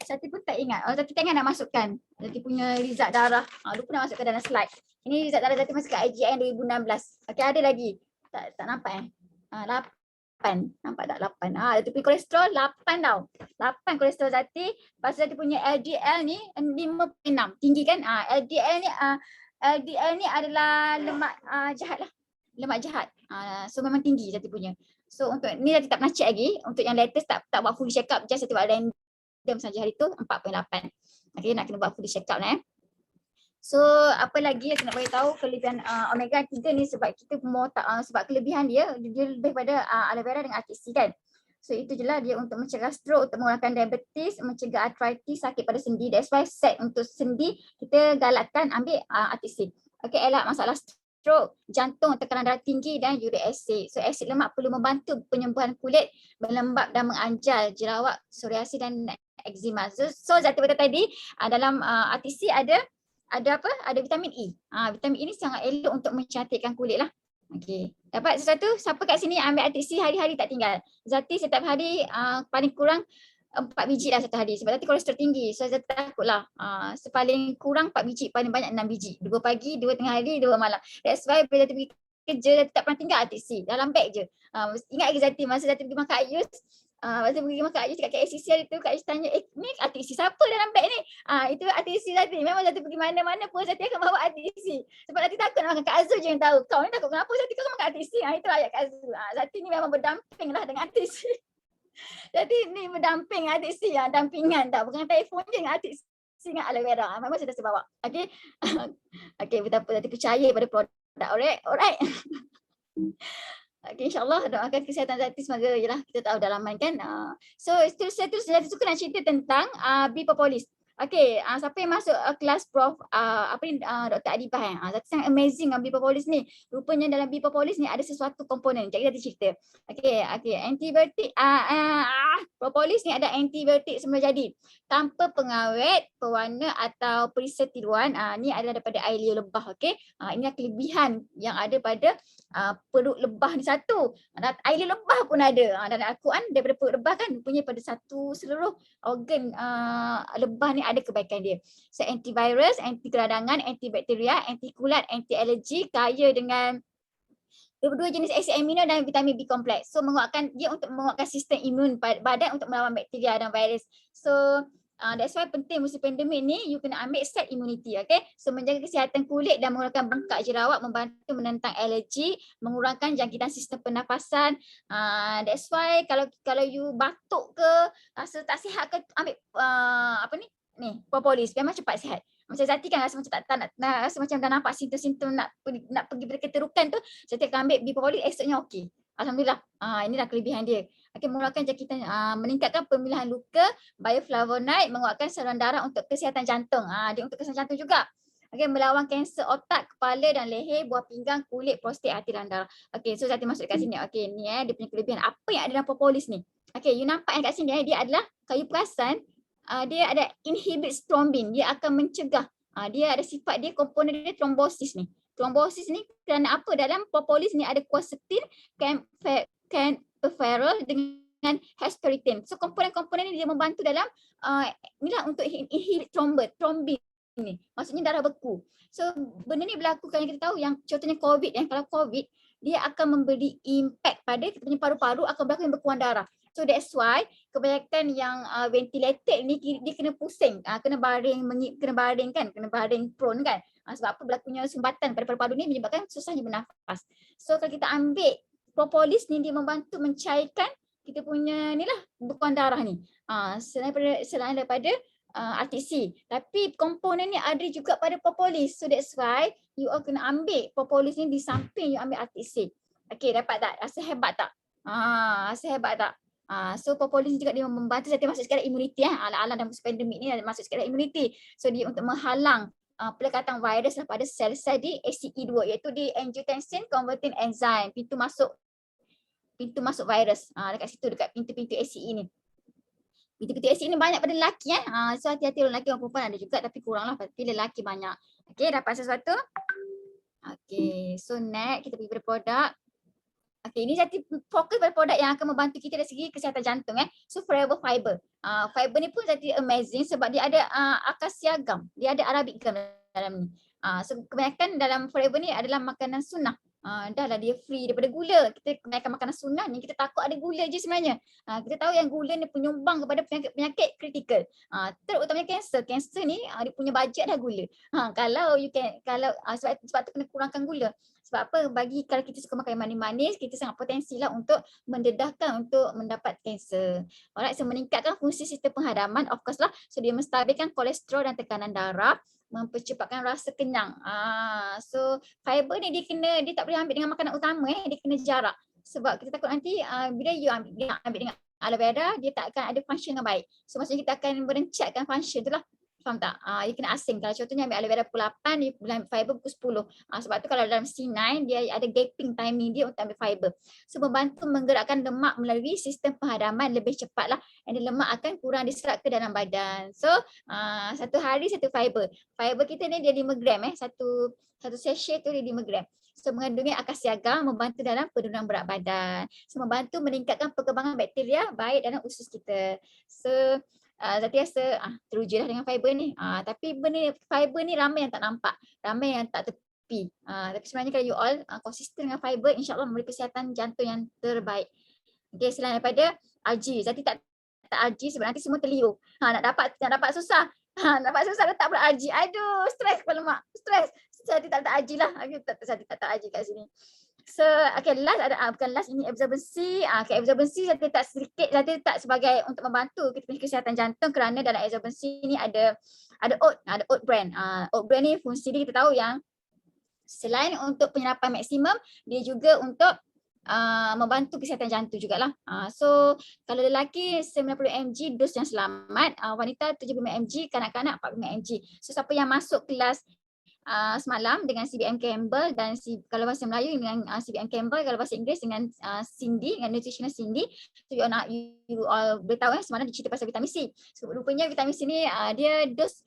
Zati pun tak ingat. Oh Zati tengah nak masukkan Zati punya result darah. Lupa nak masukkan dalam slide. Ini result darah Zati masuk kat IGN 2016. Okay, ada lagi. Tak nampak 8. Nampak tak 8? Zati punya kolesterol 8 tau. 8 kolesterol Zati. Lepas tu Zati punya LDL ni 5.6. Tinggi kan? LDL ni adalah lemak jahat lah. Lemak jahat. So memang tinggi Zati punya. So untuk ni Zati tak pernah check lagi. Untuk yang latest tak buat full check up. Just Zati buat random saja hari tu 4.8. Okay, nak kena buat full check up lah. So apa lagi yang nak bagi tahu kelebihan omega 3 ni sebab kita mau sebab kelebihan dia lebih pada aloe vera dengan ATC kan. So itu je lah dia untuk mencegah stroke, untuk mengurangkan diabetes, mencegah arthritis, sakit pada sendi. That's why set untuk sendi kita galakkan ambil ATC. Okay, elak masalah stroke, jantung, tekanan darah tinggi dan uric acid. So asid lemak perlu membantu penyembuhan kulit melembab dan menganjal, jerawat, psoriasis dan eczema. So Zati kata tadi dalam ATC ada apa? Ada vitamin E. Vitamin E ni sangat elok untuk mencantikkan kulit lah. Okey. Dapat sesuatu? Siapa kat sini ambil ATC hari-hari tak tinggal? Zati setiap hari paling kurang 4 biji lah satu hari sebab Zati kolesterol tinggi. So Zati takut lah. Sepaling kurang 4 biji, paling banyak 6 biji. 2 pagi, 2 tengah hari, 2 malam. That's why bila Zati pergi kerja, Zati tak pernah tinggal ATC. Dalam beg je. Ingat lagi Zati masa Zati pergi makan Ayus. Masa pergi makan Ayus dekat KLCC hari tu, Kak Ayus tanya, ni ATC siapa dalam beg ni? Itu ATC Zati. Memang Zati pergi mana-mana pun Zati akan bawa ATC. Sebab Zati takut nak makan Kak Azul je yang tahu. Kau ni takut kenapa Zati kau makan ATC? Itu ayat Kak Azul. Zati ni memang berdamping lah dengan ATC. Jadi ni berdamping ATC dampingan tak. Bukan telefon je dengan ATC dengan aloe vera. Memang saya dah bawa. Okey. Okey, betapa Zati percaya pada produk. Alright. Okay, InsyaAllah doakan kesihatan Zati semoga yalah kita tahu dalaman kan. So saya suka nak cerita tentang Bipopolis. Okay, siapa yang masuk kelas Prof Dr. Adibah Zati sangat amazing dengan Bipopolis ni. Rupanya dalam Bipopolis ni ada sesuatu komponen. Jadi Zati cerita. Okay, antibiotik propolis ni ada antibiotik semula jadi tanpa pengawet, pewarna atau perisai tiruan. Ni adalah daripada air liur lebah. Okay, inilah kelebihan yang ada pada perut lebah ni satu. Air liur lebah pun ada. Dan Al-Quran daripada perut lebah kan punya pada satu seluruh organ lebah ni ada kebaikan dia. So antivirus, anti keradangan, antibakteria, anti kulat, anti alergi, kaya dengan 22 jenis asid amino dan vitamin B kompleks. So menguatkan dia untuk menguatkan sistem imun badan untuk melawan bakteria dan virus. So that's why penting musim pandemik ni you kena ambil set immunity, okay? So menjaga kesihatan kulit dan mengurangkan bengkak jerawat, membantu menentang alergi, mengurangkan jangkitan sistem pernafasan. That's why kalau you batuk ke, rasa tak sihat ke, ambil propolis, memang cepat sihat. Macam Zati kan rasa macam tak nak rasa macam dah nampak simptom-simptom nak pergi berketerukan tu, Zati akan ambil Bipopolis, esoknya okey. Alhamdulillah. Inilah kelebihan dia. Okey, mengurangkan jangkitan, meningkatkan pemilihan luka, bioflavonoid, menguatkan saluran darah untuk kesihatan jantung. Dia untuk kesihatan jantung juga. Okey, melawan kanser otak, kepala dan leher, buah pinggang, kulit, prostat, hati dan darah. Okey, so Zati masuk kat sini. Okey, ni dia punya kelebihan. Apa yang ada dalam propolis ni? Okey, you nampak yang kat sini dia adalah kayu perasan. Dia ada inhibit thrombin, dia akan mencegah. Dia ada sifat dia, komponen dia trombosis ni. Trombosis ni kerana apa? Dalam propolis ni ada quercetin, camphorol dengan hesperidin. So komponen-komponen ni dia membantu dalam inilah untuk inhibit thrombin ni. Maksudnya darah beku. So benda ni berlaku kerana kita tahu yang contohnya COVID, kalau COVID dia akan memberi impact pada kita punya paru-paru, akan berlaku yang bekuan darah. So that's why kebanyakan yang ventilated ni dia kena pusing, kena baring prone kan. Sebab apa berlakunya sumbatan pada paru-paru ni menyebabkan susahnya bernafas. So kalau kita ambil propolis ni dia membantu mencairkan kita punya ni lah bekuan darah ni. Selain daripada RTC. Tapi komponen ni ada juga pada propolis. So that's why you all kena ambil propolis ni di samping you ambil RTC. Okay, dapat tak? Rasa hebat tak? Rasa hebat tak? So propolis juga dia membantu saya masuk sekadar imuniti. Ala-ala dalam musim pandemik ni masuk sekadar imuniti. So dia untuk menghalang pelekatan virus pada sel-sel di ACE2 iaitu di angiotensin converting enzyme, pintu masuk virus dekat situ, dekat pintu-pintu ACE ni. Pintu-pintu ACE ni banyak pada lelaki so hati-hati lelaki, orang perempuan ada juga tapi kurang lah, tapi lelaki banyak. Okay, dapat sesuatu? Okay, so next kita pergi pada produk. Okay, ini jadi fokus pada produk yang akan membantu kita dari segi kesihatan jantung. So Forever Fiber. Fiber ni pun jadi amazing sebab dia ada akasia gum. Dia ada Arabic gum dalam ni. So kebanyakan dalam Forever ni adalah makanan sunnah. Dah lah dia free daripada gula. Kita kebanyakan makanan sunnah ni kita takut ada gula je sebenarnya. Kita tahu yang gula ni penyumbang kepada penyakit kritikal. Terutamanya kanser. Kanser ni dia punya bajet dah gula. Kalau sebab tu kena kurangkan gula. Sebab apa? Kalau kita suka makan manis-manis, kita sangat potensi lah untuk mendedahkan untuk mendapat kanser. Alright, so meningkatkan fungsi sistem penghadaman, of course lah. So dia menstabilkan kolesterol dan tekanan darah, mempercepatkan rasa kenyang. So fiber ni dia tak boleh ambil dengan makanan utama, dia kena jarak. Sebab kita takut nanti bila you ambil dengan aloe vera, dia tak akan ada function yang baik. So maksudnya kita akan merencatkan function tu lah. Faham tak? Dia kena asing. Kalau contohnya ambil aloe vera pukul 8, dia ambil fiber pukul 10. Sebab tu kalau dalam C9, dia ada gaping timing dia untuk ambil fiber. So membantu menggerakkan lemak melalui sistem penghadaman lebih cepat lah. And lemak akan kurang diserap ke dalam badan. So satu hari satu fiber. Fiber kita ni dia 5 gram. Satu sachet tu dia 5 gram. So mengandungi akasia gum membantu dalam penurunan berat badan. So membantu meningkatkan perkembangan bakteria baik dalam usus kita. So Zati rasa teruja lah dengan fiber ni. Tapi fiber ni ramai yang tak nampak. Ramai yang tak tepi. Tapi sebenarnya kalau you all konsisten dengan fiber, insyaAllah memberi kesihatan jantung yang terbaik. Okay, selain daripada RG. Zati tak RG sebab nanti semua terliur. Nak dapat susah. Nak dapat susah letak pula RG. Aduh, stres kepala mak. Stres. Zati tak RG lah. Zati tak RG kat sini. So, okay, last ada bukan last, ini absorbency. Absorbency saya letak sedikit, saya letak sebagai untuk membantu kita punya kesihatan jantung kerana dalam absorbency ni ada oat brand. Oat brand ni fungsi dia kita tahu yang selain untuk penyerapan maksimum, dia juga untuk membantu kesihatan jantung jugalah. So kalau lelaki 90 mg dos yang selamat, wanita 75 mg, kanak-kanak 45 mg. So siapa yang masuk kelas semalam dengan CBM Campbell dan kalau bahasa Melayu dengan CBM Campbell, kalau bahasa Inggeris dengan Cindy, dengan nutritional Cindy. So you all boleh tahu semalam dia cerita pasal vitamin C. So rupanya vitamin C ni dia dos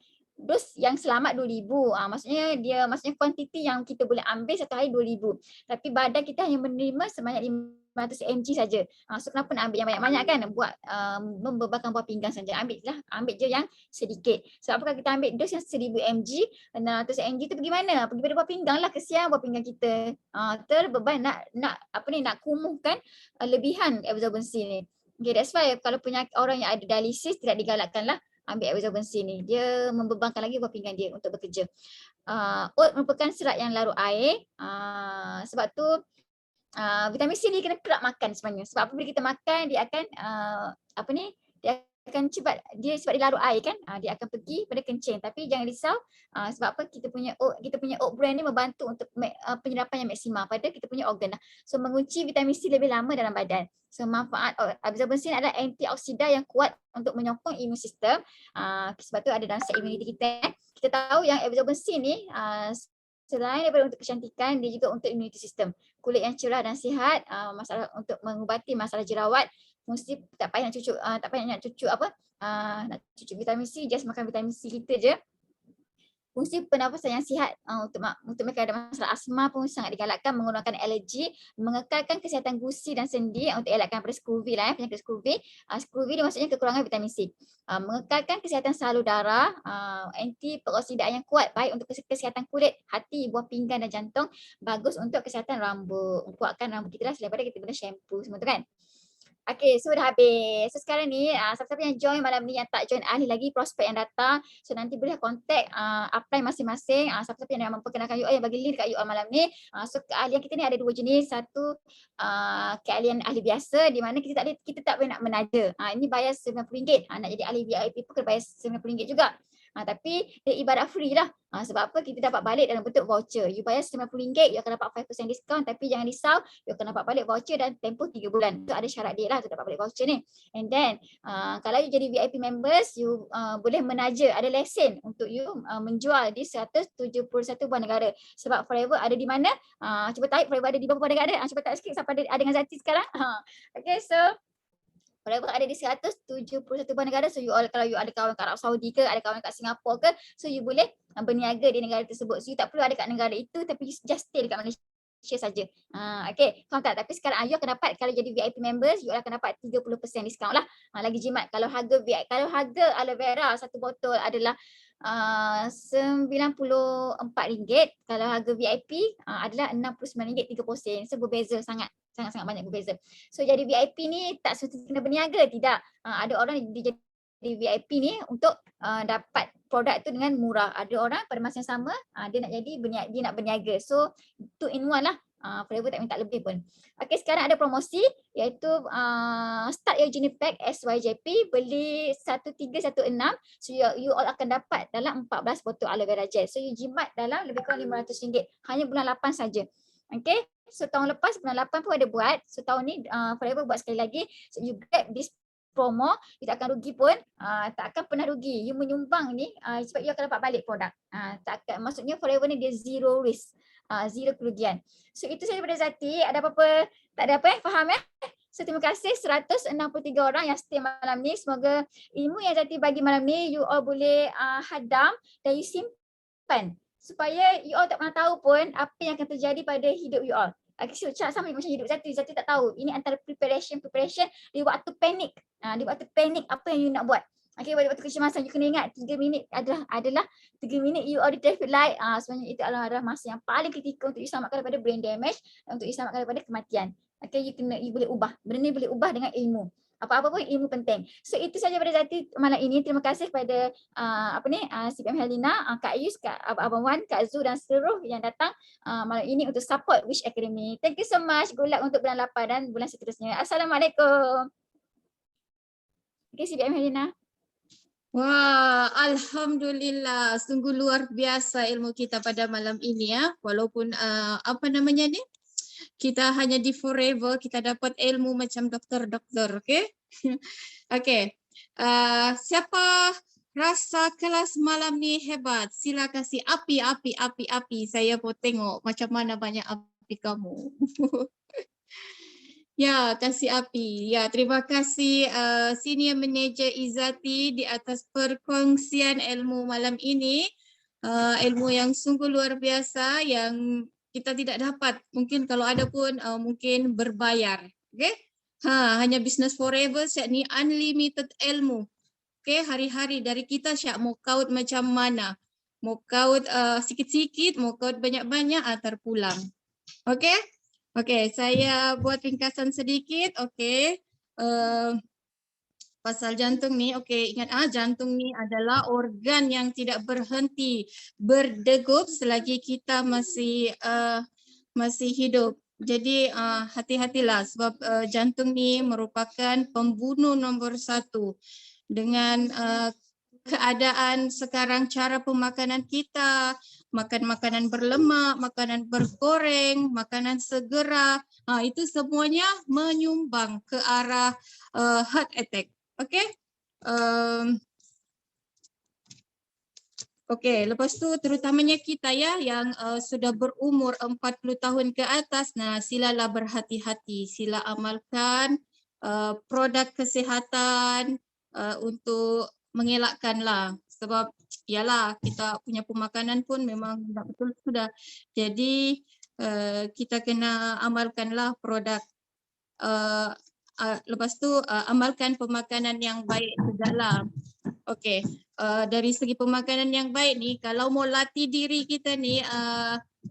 yang selamat 2,000. Maksudnya kuantiti yang kita boleh ambil satu hari 2,000. Tapi badan kita hanya menerima sebanyak 500 mg saja. So kenapa nak ambil yang banyak-banyak kan? Buat membebankan buah pinggang saja. Ambil je yang sedikit. Sebab kalau kita ambil dos yang 1,000 mg, 600 mg tu pergi mana? Pergi pada buah pinggang lah. Kesian buah pinggang kita. Terbeban nak kumuhkan lebihan absorbency ni. Okay, that's why kalau orang yang ada dialisis tidak digalakkan lah ambil absorbency ni. Dia membebankan lagi buah pinggang dia untuk bekerja. Oat merupakan serat yang larut air. Sebab tu vitamin C ni kena kerap makan sebenarnya. Sebab apa bila kita makan dia akan dia akan sebab dia larut air kan, dia akan pergi pada kencing. Tapi jangan risau sebab apa kita punya oat brand ni membantu untuk penyerapan yang maksimal pada kita punya organ lah. So mengunci vitamin C lebih lama dalam badan. So manfaat absorbency adalah antioksidan yang kuat untuk menyokong imun sistem. Sebab tu ada dalam set immunity kita. Kita tahu yang absorbency ni selain daripada untuk kecantikan, dia juga untuk imunity sistem. Kulit yang cerah dan sihat, masalah untuk mengubati masalah jerawat, fungsi tak payah nak cucuk vitamin C, just makan vitamin C kita je. Fungsi pernafasan yang sihat untuk mereka ada masalah asma pun sangat digalakkan, mengurangkan alergi, mengekalkan kesihatan gusi dan sendi untuk elakkan pada scurvy lah penyakit scurvy. Scurvy ni maksudnya kekurangan vitamin C. Mengekalkan kesihatan salur darah, anti-peroksidaan yang kuat, baik untuk kesihatan kulit, hati, buah pinggang dan jantung, bagus untuk kesihatan rambut, kuatkan rambut kita lah daripada kita guna shampoo semua tu kan. Okay, so dah habis. So sekarang ni siapa-siapa yang join malam ni yang tak join ahli lagi, prospek yang datang, so nanti boleh contact apply masing-masing. Siapa-siapa yang memperkenalkan UOL yang bagi link dekat UOL malam ni. So keahlian kita ni ada dua jenis. Satu keahlian ahli biasa di mana kita tak boleh nak menaja. Ini bayar RM90. Nak jadi ahli VIP pun kena bayar RM90 juga. Tapi dia ibarat free lah. Sebab apa? Kita dapat balik dalam bentuk voucher. You bayar RM90, you akan dapat 5% diskaun. Tapi jangan risau, you akan dapat balik voucher dan tempoh 3 bulan. So ada syarat dia lah untuk dapat balik voucher ni. And then kalau you jadi VIP members, you boleh menaja, ada lesen untuk you menjual di 171 buah negara. Sebab Forever ada di mana? Cuba type Forever ada di beberapa negara. Cuba type sikit siapa ada dengan Zati sekarang. Okay, so Forever ada di 171 buah negara. So you all, kalau you ada kawan kat Arab Saudi ke, ada kawan kat Singapura ke, so you boleh berniaga di negara tersebut. So you tak perlu ada kat negara itu, tapi you just stay dekat Malaysia saja. Okay, faham tak? Tapi sekarang you akan dapat, kalau jadi VIP members, you akan dapat 30% diskaun lah. Lagi jimat. Kalau harga aloe vera satu botol adalah RM94. Kalau harga VIP adalah RM69 30 sen. So berbeza sangat banyak berbeza. So jadi VIP ni tak semestinya kena berniaga, tidak. Ada orang dia jadi VIP ni untuk dapat produk tu dengan murah. Ada orang pada masa yang sama dia nak berniaga. So 2 in 1 lah. Forever tak minta lebih pun. Okay, sekarang ada promosi iaitu start your journey pack SYJP, beli 1316. So you all akan dapat dalam 14 botol aloe vera gel. So you jimat dalam lebih kurang RM500 hanya bulan 8 saja. Okay, so tahun lepas bulan 8 pun ada buat. So tahun ni Forever buat sekali lagi. So you grab this promo, you tak akan rugi pun, tak akan pernah rugi. You menyumbang ni sebab you akan dapat balik produk. Maksudnya Forever ni dia zero risk, zero kerugian. So itu saja daripada Zati. Ada apa-apa? Tak ada apa faham So terima kasih 163 orang yang stay malam ni. Semoga ilmu yang Zati bagi malam ni you all boleh hadam dan you simpan supaya you all tak pernah tahu pun apa yang akan terjadi pada hidup you all. Sama macam hidup Zati tak tahu. Ini antara preparation di waktu panik. Di waktu panik apa yang you nak buat. Okay, pada waktu kecemasan you kena ingat 3 minit adalah 3 minit you are the traffic light. Sebenarnya itu adalah masa yang paling kritikal untuk you selamatkan daripada brain damage dan untuk you selamatkan daripada kematian. Okay, you boleh ubah. Benda ni boleh ubah dengan ilmu. Apa-apa pun ilmu penting. So itu saja daripada Zati malam ini. Terima kasih kepada CPM Helena, Kak Ayus, Kak Abang Wan, Kak Zu dan seluruh yang datang malam ini untuk support Wish Academy. Thank you so much. Good luck untuk bulan 8 dan bulan seterusnya. Assalamualaikum. Okay, CPM Helena. Wah, Alhamdulillah. Sungguh luar biasa ilmu kita pada malam ini ya. Walaupun apa namanya ni? Kita hanya di Forever, kita dapat ilmu macam doktor-doktor, okay? Okay. Siapa rasa kelas malam ni hebat? Sila kasih api. Saya mau tengok macam mana banyak api kamu. Ya, kasih api. Ya, terima kasih Senior Manager Izzati di atas perkongsian ilmu malam ini. Ilmu yang sungguh luar biasa yang kita tidak dapat. Mungkin kalau ada pun mungkin berbayar. Okay? Hanya Business Forever Syak ni unlimited ilmu. Okay, hari-hari dari kita Syak mau kaut macam mana. Mau kaut sikit-sikit, mau kaut banyak-banyak, terpulang. Okay? Okay, saya buat ringkasan sedikit. Okay. Pasal jantung ni, okay, ingat jantung ni adalah organ yang tidak berhenti berdegup selagi kita masih hidup. Jadi hati-hatilah sebab jantung ni merupakan pembunuh nombor 1. Dengan keadaan sekarang, cara pemakanan kita, makan makanan berlemak, makanan bergoreng, makanan segera, itu semuanya menyumbang ke arah heart attack. Okay. Okay, lepas tu terutamanya kita ya yang sudah berumur 40 tahun ke atas, silalah berhati-hati, sila amalkan produk kesihatan untuk mengelakkanlah, sebab yalah kita punya pemakanan pun memang tidak betul sudah. Jadi kita kena amalkanlah produk. Lepas tu amalkan pemakanan yang baik jugalah. Okey, dari segi pemakanan yang baik ni, kalau mau latih diri kita ni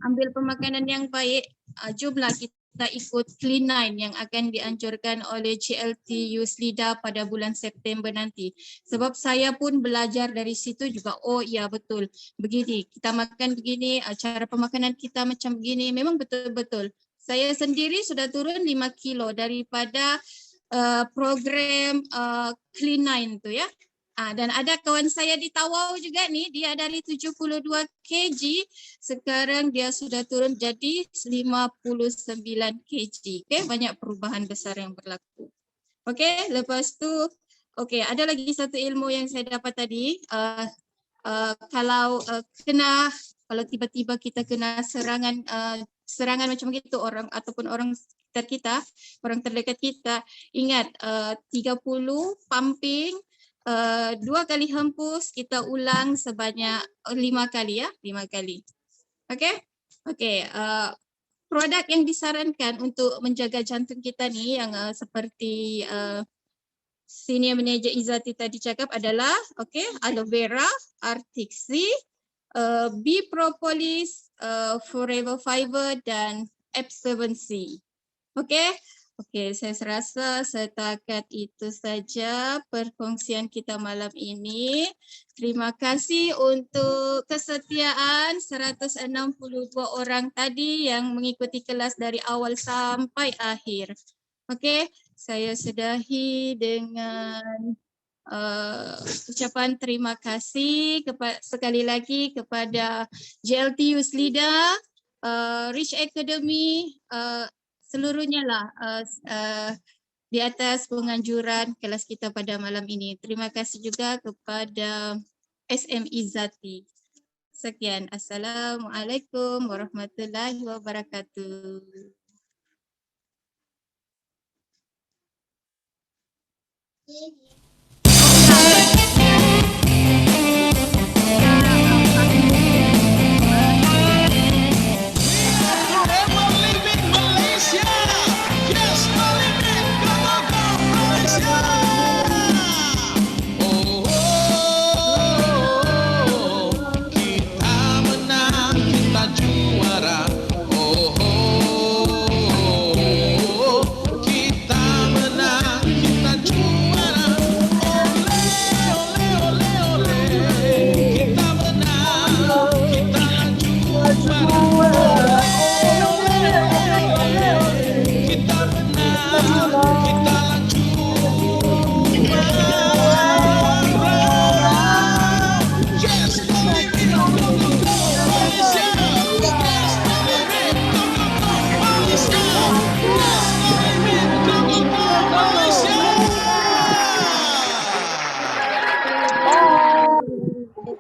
ambil pemakanan yang baik, jomlah kita kita ikut Clean9 yang akan dianjurkan oleh JLT Youth Leader pada bulan September nanti. Sebab saya pun belajar dari situ juga, oh ya betul, begini, kita makan begini, cara pemakanan kita macam begini, memang betul-betul. Saya sendiri sudah turun 5 kilo daripada program Clean9 tu ya. Dan ada kawan saya di Tawau juga nih, dia dari 72 kg, sekarang dia sudah turun jadi 59 kg. Okay, banyak perubahan besar yang berlaku. Okay, lepas tu, okay, ada lagi satu ilmu yang saya dapat tadi. Kalau kalau tiba-tiba kita kena serangan macam itu orang ataupun orang sekitar kita, orang terdekat kita, ingat 30 pumping, 2 kali hempus, kita ulang sebanyak 5 kali ya, 5 kali. Okey? Okey, produk yang disarankan untuk menjaga jantung kita ni yang seperti Senior Manager Izzati tadi cakap adalah aloe vera, Arctic Sea, bee propolis, forever fiber dan absorbency. Okey? Okey, saya rasa setakat itu saja perkongsian kita malam ini. Terima kasih untuk kesetiaan 162 orang tadi yang mengikuti kelas dari awal sampai akhir. Okey, saya sudahi dengan ucapan terima kasih sekali lagi kepada JLT Youth Leader, Rich Academy, seluruhnya lah di atas penganjuran kelas kita pada malam ini. Terima kasih juga kepada SM Izzati. Sekian. Assalamualaikum warahmatullahi wabarakatuh. Bye.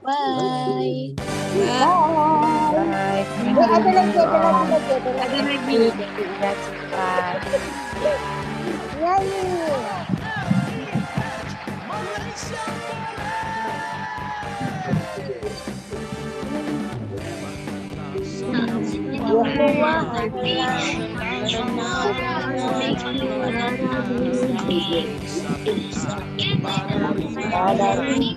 Bye. Ada lagi.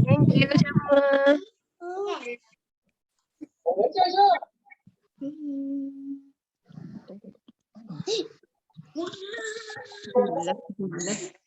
Thank you semua. Alhamdulillah.